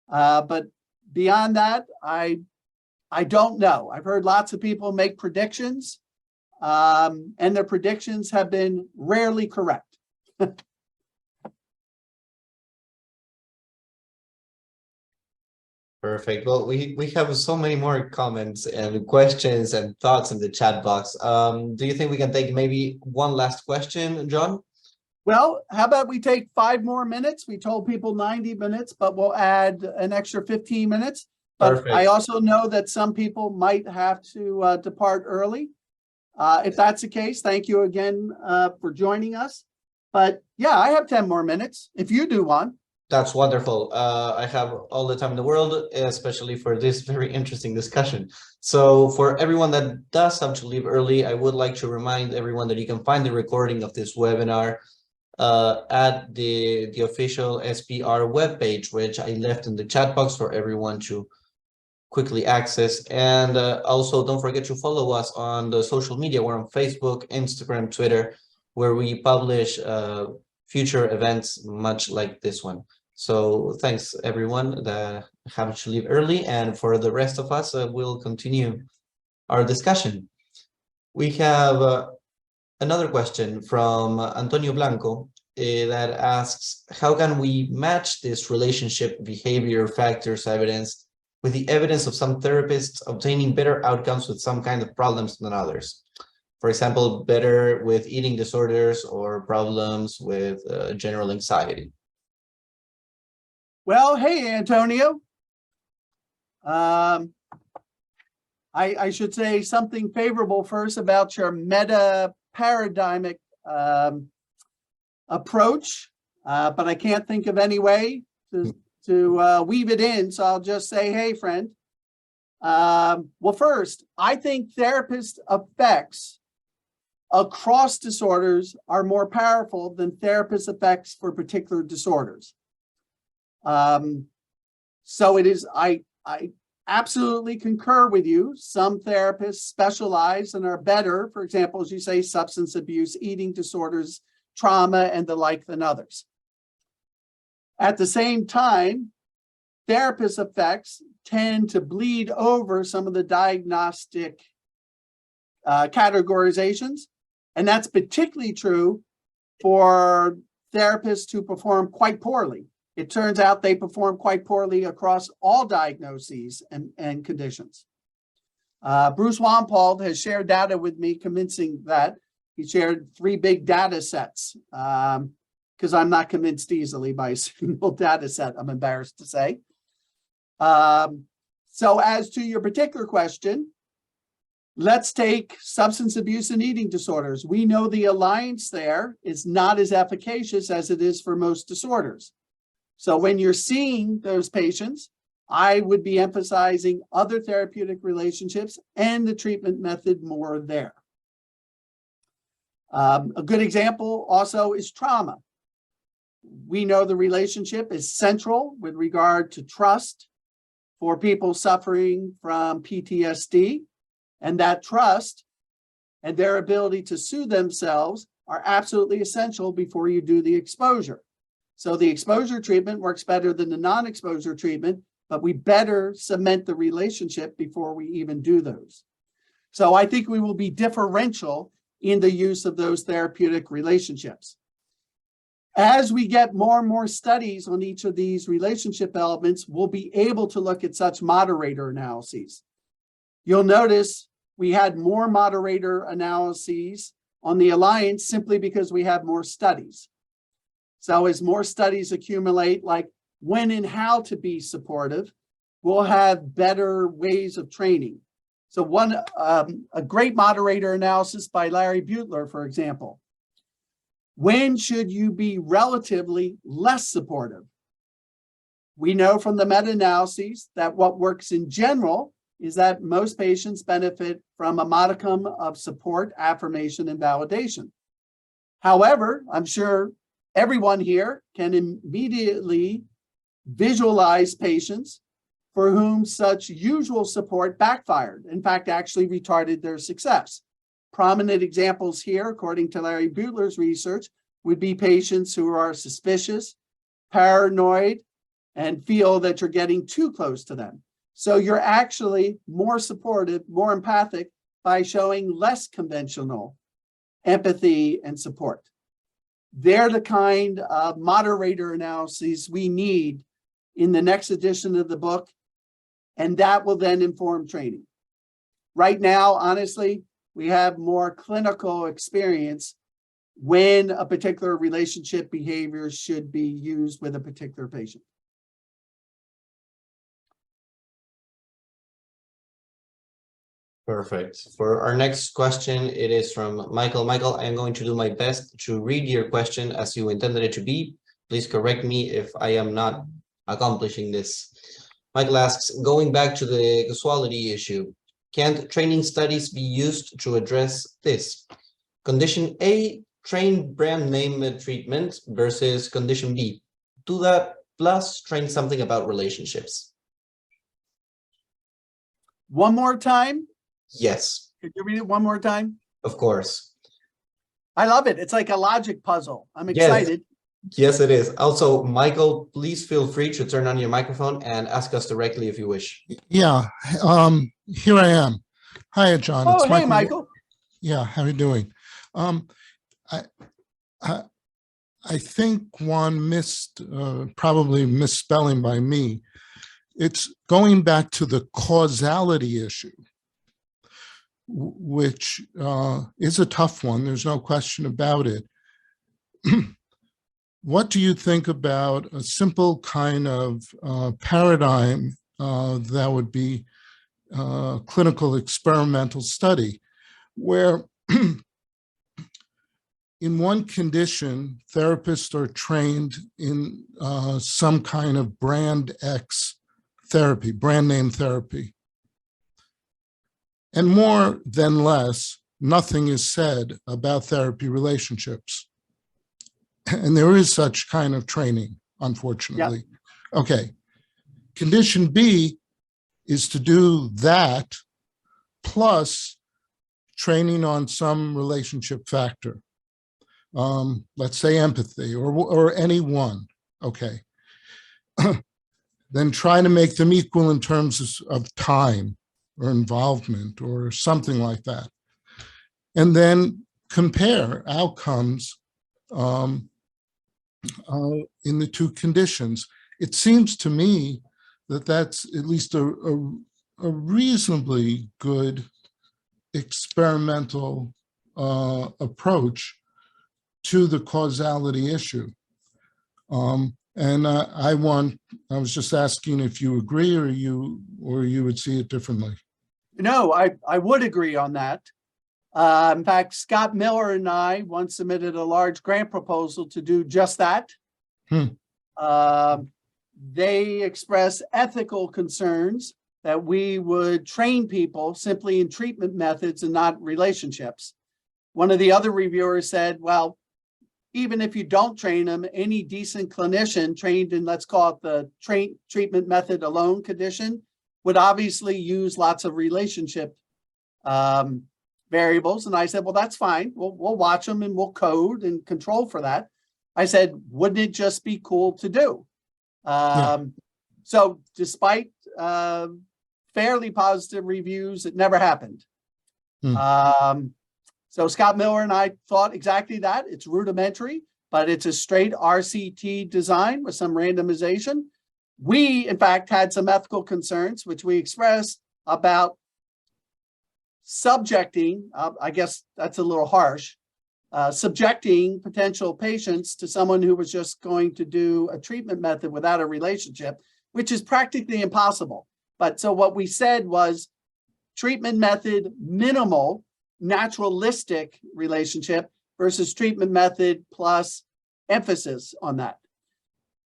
But beyond that, I don't know. I've heard lots of people make predictions, and their predictions have been rarely correct. Perfect. Well, we have so many more comments and questions and thoughts in the chat box. Do you think we can take maybe one last question, John? Well, how about we take 5 more minutes? We told people 90 minutes, but we'll add an extra 15 minutes. But Perfect. I also know that some people might have to depart early. If that's the case, thank you again for joining us. But yeah, I have 10 more minutes if you do one. That's wonderful. I have all the time in the world, especially for this very interesting discussion. So for everyone that does have to leave early, I would like to remind everyone that you can find the recording of this webinar at the official SPR webpage, which I left in the chat box for everyone to quickly access. And also don't forget to follow us on the social media. We're on Facebook, Instagram, Twitter, where we publish future events much like this one. So thanks everyone that have to leave early, and for the rest of us, we'll continue our discussion. We have another question from Antonio Blanco that asks, how can we match this relationship behavior factors evidence with the evidence of some therapists obtaining better outcomes with some kind of problems than others? For example, better with eating disorders or problems with general anxiety. Well, hey, Antonio. I should say something favorable first about your meta-paradigmic approach, but I can't think of any way to weave it in, so I'll just say, hey, friend. Well, first, I think therapist effects across disorders are more powerful than therapist effects for particular disorders. So it is, I absolutely concur with you. Some therapists specialize and are better, for example, as you say, substance abuse, eating disorders, trauma, and the like than others. At the same time, therapist effects tend to bleed over some of the diagnostic categorizations, and that's particularly true for therapists who perform quite poorly. It turns out they perform quite poorly across all diagnoses and conditions. Bruce Wampald has shared data with me convincing that. He shared 3 big data sets because I'm not convinced easily by a single data set, I'm embarrassed to say. So as to your particular question, let's take substance abuse and eating disorders. We know the alliance there is not as efficacious as it is for most disorders. So when you're seeing those patients, I would be emphasizing other therapeutic relationships and the treatment method more there. A good example also is trauma. We know the relationship is central with regard to trust for people suffering from PTSD, and that trust and their ability to soothe themselves are absolutely essential before you do the exposure. So the exposure treatment works better than the non-exposure treatment, but we better cement the relationship before we even do those. So I think we will be differential in the use of those therapeutic relationships. As we get more and more studies on each of these relationship elements, we'll be able to look at such moderator analyses. You'll notice we had more moderator analyses on the alliance simply because we have more studies. So as more studies accumulate, like when and how to be supportive, we'll have better ways of training. So a great moderator analysis by Larry Butler, for example. When should you be relatively less supportive? We know from the meta-analyses that what works in general is that most patients benefit from a modicum of support, affirmation, and validation. However, I'm sure everyone here can immediately visualize patients for whom such usual support backfired, in fact, actually retarded their success. Prominent examples here, according to Larry Butler's research, would be patients who are suspicious, paranoid, and feel that you're getting too close to them. So you're actually more supportive, more empathic by showing less conventional empathy and support. They're the kind of moderator analyses we need in the next edition of the book, and that will then inform training. Right now, honestly, we have more clinical experience when a particular relationship behavior should be used with a particular patient. Perfect. For our next question, it is from Michael. Michael, I'm going to do my best to read your question as you intended it to be. Please correct me if I am not accomplishing this. Michael asks, going back to the causality issue, can training studies be used to address this? Condition A, train brand name treatment versus condition B. Do that plus train something about relationships. One more time? Yes. Could you read it one more time? Of course. I love it. It's like a logic puzzle. I'm excited. Yes, it is. Also, Michael, please feel free to turn on your microphone and ask us directly if you wish. Yeah, here I am. Hi, John. Oh, it's hey, Michael. Yeah, how are you doing? I think one missed, probably misspelling by me. It's going back to the causality issue, which is a tough one. There's no question about it. What do you think about a simple kind of paradigm that would be clinical experimental study, where in one condition, therapists are trained in some kind of brand X therapy, brand name therapy. And more than less, nothing is said about therapy relationships. And there is such kind of training, unfortunately. Yeah. Okay. Condition B is to do that plus training on some relationship factor. Let's say empathy or any one. Okay. Then try to make them equal in terms of time or involvement or something like that. And then compare outcomes in the two conditions. It seems to me that that's at least a reasonably good experimental approach to the causality issue. And I was just asking if you agree or you would see it differently. No, I would agree on that. In fact, Scott Miller and I once submitted a large grant proposal to do just that. they express ethical concerns that we would train people simply in treatment methods and not relationships. One of the other reviewers said, well, even if you don't train them, any decent clinician trained in, let's call it the treatment method alone condition, would obviously use lots of relationship variables. And I said, well, that's fine. We'll watch them and we'll code and control for that. I said, wouldn't it just be cool to do? So despite fairly positive reviews, it never happened. So Scott Miller and I thought exactly that. It's rudimentary, but it's a straight RCT design with some randomization. We, in fact, had some ethical concerns, which we expressed about subjecting, I guess that's a little harsh, subjecting potential patients to someone who was just going to do a treatment method without a relationship, which is practically impossible. But so what we said was treatment method minimal, naturalistic relationship versus treatment method plus emphasis on that.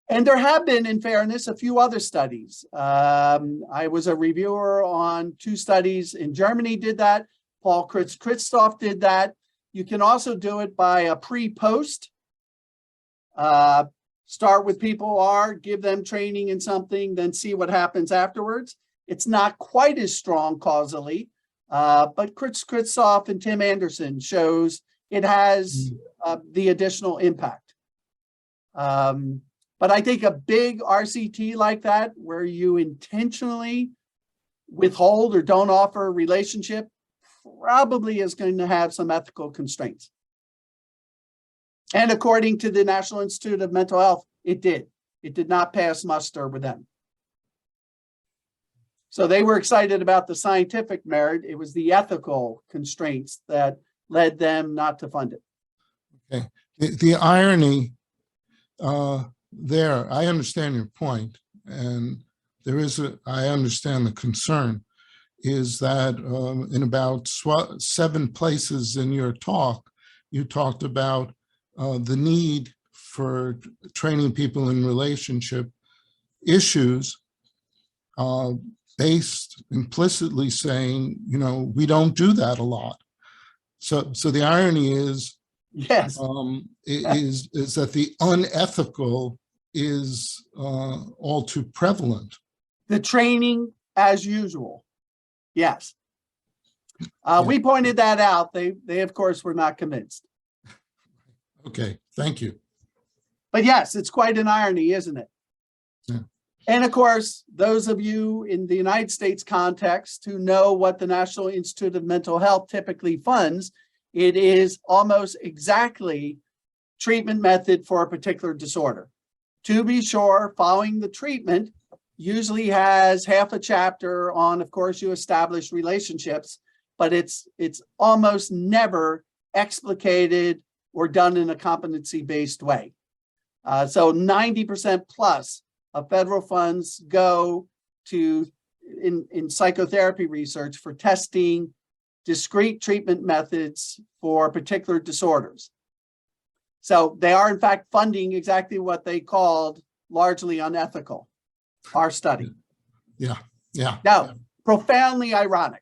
And there have been, in fairness, a few other studies. I was a reviewer on 2 studies in Germany did that. Paul Christoph did that. You can also do it by a pre-post. Start with people R, give them training in something, then see what happens afterwards. It's not quite as strong causally, but Christoph and Tim Anderson shows it has the additional impact. But I think a big RCT like that, where you intentionally withhold or don't offer a relationship, probably is going to have some ethical constraints. And according to the National Institute of Mental Health, it did. It did not pass muster with them. So they were excited about the scientific merit. It was the ethical constraints that led them not to fund it. Okay. The irony there, I understand your point, and there is I understand the concern, is that in about 7 places in your talk, you talked about the need for training people in relationship issues based implicitly saying, you know, we don't do that a lot. So the irony is, yes, is that the unethical is all too prevalent. The training as usual. Yes. We pointed that out. They of course were not convinced. Okay, thank you. But yes, it's quite an irony, isn't it? Yeah. And of course, those of you in the United States context who know what the National Institute of Mental Health typically funds, it is almost exactly treatment method for a particular disorder. To be sure, following the treatment usually has half a chapter on, of course, you establish relationships, but it's almost never explicated or done in a competency-based way. So 90% plus of federal funds go to in psychotherapy research for testing discrete treatment methods for particular disorders. So they are in fact funding exactly what they called largely unethical, our study. Yeah. Now, profoundly ironic.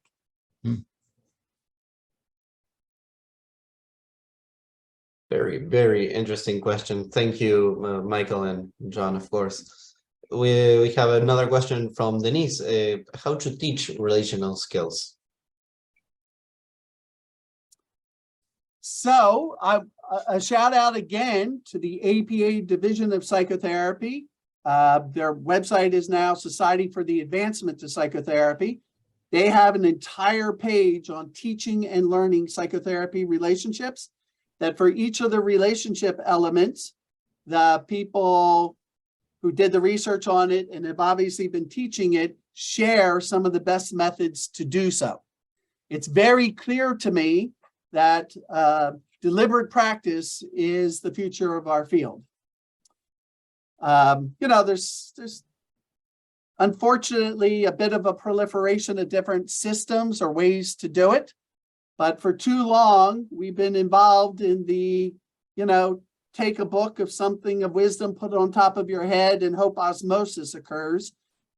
Very, very interesting question. Thank you, Michael and John, of course. We have another question from Denise. How to teach relational skills? So a shout out again to the APA Division of Psychotherapy. Their website is now Society for the Advancement of Psychotherapy. They have an entire page on teaching and learning psychotherapy relationships, that for each of the relationship elements, the people who did the research on it and have obviously been teaching it share some of the best methods to do so. It's very clear to me that deliberate practice is the future of our field. You know, there's unfortunately a bit of a proliferation of different systems or ways to do it. But for too long, we've been involved in the, you know, take a book of something of wisdom, put it on top of your head, and hope osmosis occurs,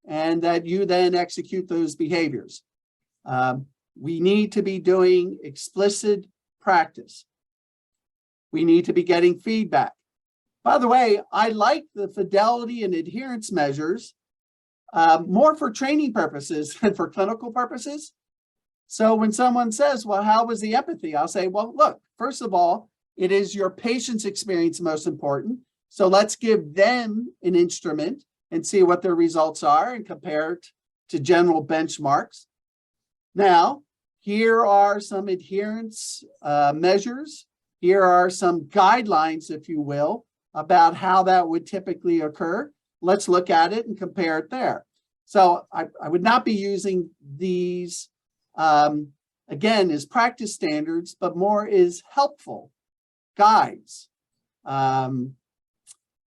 and that you then execute those behaviors. We need to be doing explicit practice. We need to be getting feedback. By the way, I like the fidelity and adherence measures more for training purposes than for clinical purposes. So when someone says, well, how was the empathy? I'll say, well, look, first of all, it is your patient's experience most important. So let's give them an instrument and see what their results are and compare it to general benchmarks. Now, here are some adherence measures. Here are some guidelines, if you will, about how that would typically occur. Let's look at it and compare it there. So I would not be using these, again, as practice standards, but more as helpful guides.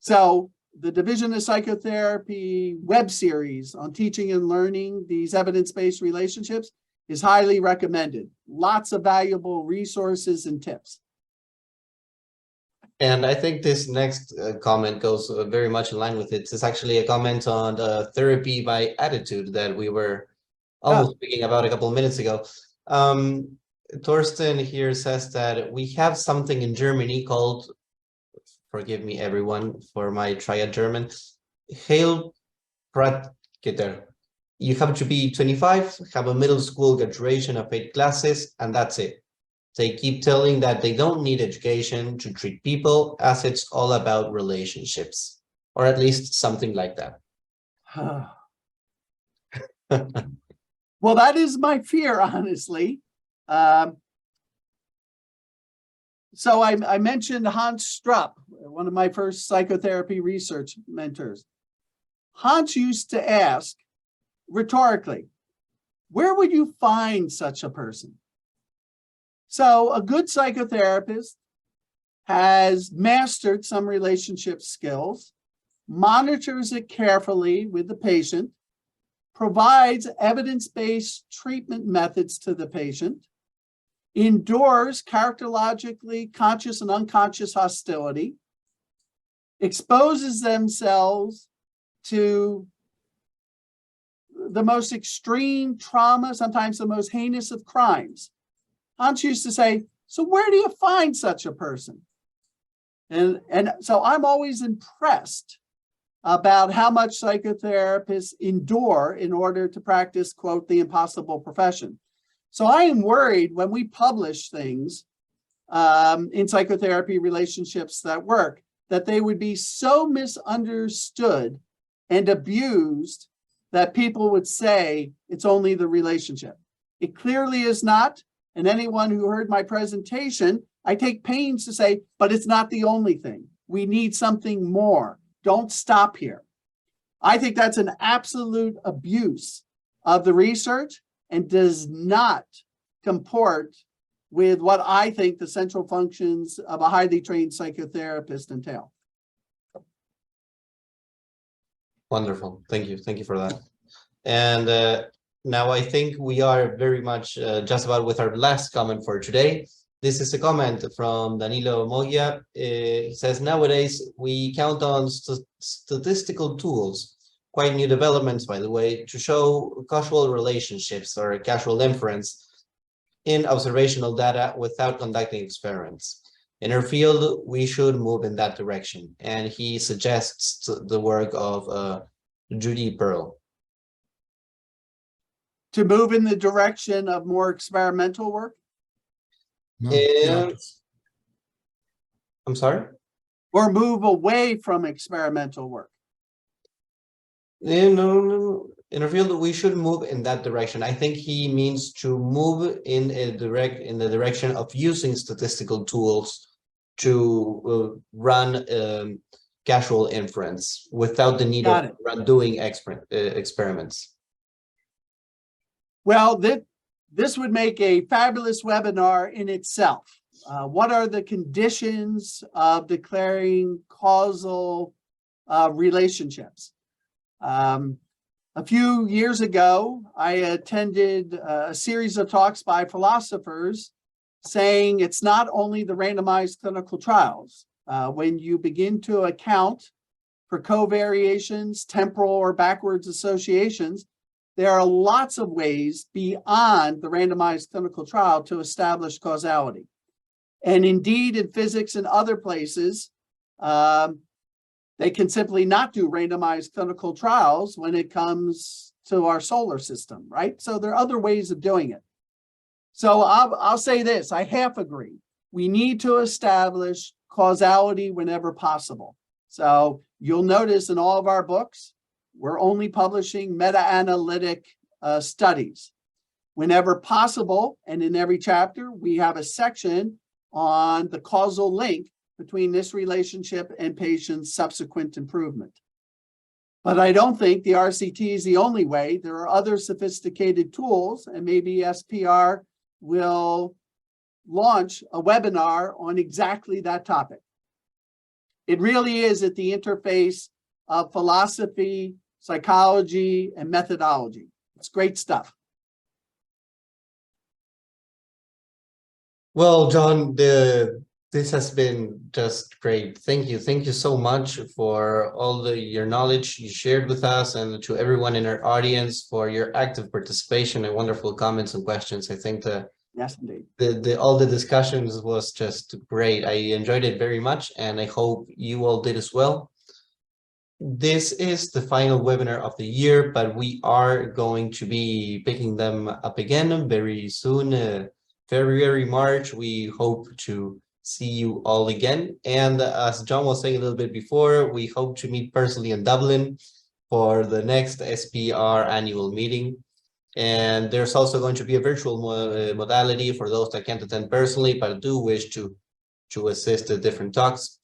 So the Division of Psychotherapy web series on teaching and learning these evidence-based relationships is highly recommended. Lots of valuable resources and tips. And I think this next comment goes very much in line with it. It's actually a comment on therapy by attitude that we were almost speaking about a couple of minutes ago. Torsten here says that we have something in Germany called, forgive me everyone for my triad German, Heilpraktiker. You have to be 25, have a middle school graduation of 8 classes, and that's it. They keep telling that they don't need education to treat people, as it's all about relationships, or at least something like that. Well, that is my fear, honestly. So I mentioned Hans Strupp, one of my first psychotherapy research mentors. Hans used to ask rhetorically, where would you find such a person? So a good psychotherapist has mastered some relationship skills, monitors it carefully with the patient, provides evidence-based treatment methods to the patient, endures characterologically conscious and unconscious hostility, exposes themselves to the most extreme trauma, sometimes the most heinous of crimes. Hans used to say, so where do you find such a person? And so I'm always impressed about how much psychotherapists endure in order to practice, quote, the impossible profession. So I am worried when we publish things in psychotherapy relationships that work, that they would be so misunderstood and abused that people would say it's only the relationship. It clearly is not. And anyone who heard my presentation, I take pains to say, but it's not the only thing. We need something more. Don't stop here. I think that's an absolute abuse of the research and does not comport with what I think the central functions of a highly trained psychotherapist entail. Wonderful. Thank you. Thank you for that. And now I think we are very much just about with our last comment for today. This is a comment from Danilo Mogia. He says, nowadays we count on statistical tools, quite new developments, by the way, to show causal relationships or casual inference in observational data without conducting experiments. In our field, we should move in that direction. And he suggests the work of Judy Pearl. To move in the direction of more experimental work? No, I'm sorry? Or move away from experimental work? No. In our field, we should move in that direction. I think he means to move in the direction of using statistical tools to run casual inference without the need of doing experiments. Well, this would make a fabulous webinar in itself. What are the conditions of declaring causal relationships? A few years ago, I attended a series of talks by philosophers saying it's not only the randomized clinical trials, when you begin to account for covariations, temporal or backwards associations, there are lots of ways beyond the randomized clinical trial to establish causality. And indeed, in physics and other places, they can simply not do randomized clinical trials when it comes to our solar system, right? So there are other ways of doing it. So I'll say this, I half agree. We need to establish causality whenever possible. So you'll notice in all of our books, we're only publishing meta-analytic studies. Whenever possible, and in every chapter, we have a section on the causal link between this relationship and patient's subsequent improvement. But I don't think the RCT is the only way. There are other sophisticated tools, and maybe SPR will launch a webinar on exactly that topic. It really is at the interface of philosophy, psychology, and methodology. It's great stuff. Well, John, this has been just great. Thank you. Thank you so much for all your knowledge you shared with us, and to everyone in our audience for your active participation and wonderful comments and questions. I think Yes, indeed. all the discussions was just great. I enjoyed it very much, and I hope you all did as well. This is the final webinar of the year, but we are going to be picking them up again very soon. February, March, we hope to see you all again. And as John was saying a little bit before, we hope to meet personally in Dublin for the next SPR annual meeting. And there's also going to be a virtual modality for those that can't attend personally, but do wish to assist at different talks.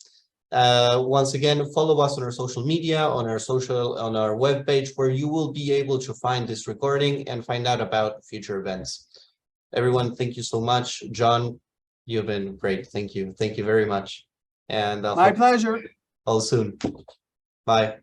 Once again, follow us on our social media, on our webpage, where you will be able to find this recording and find out about future events. Everyone, thank you so much. John, you've been great. Thank you. Thank you very much. And My pleasure. all soon. Bye.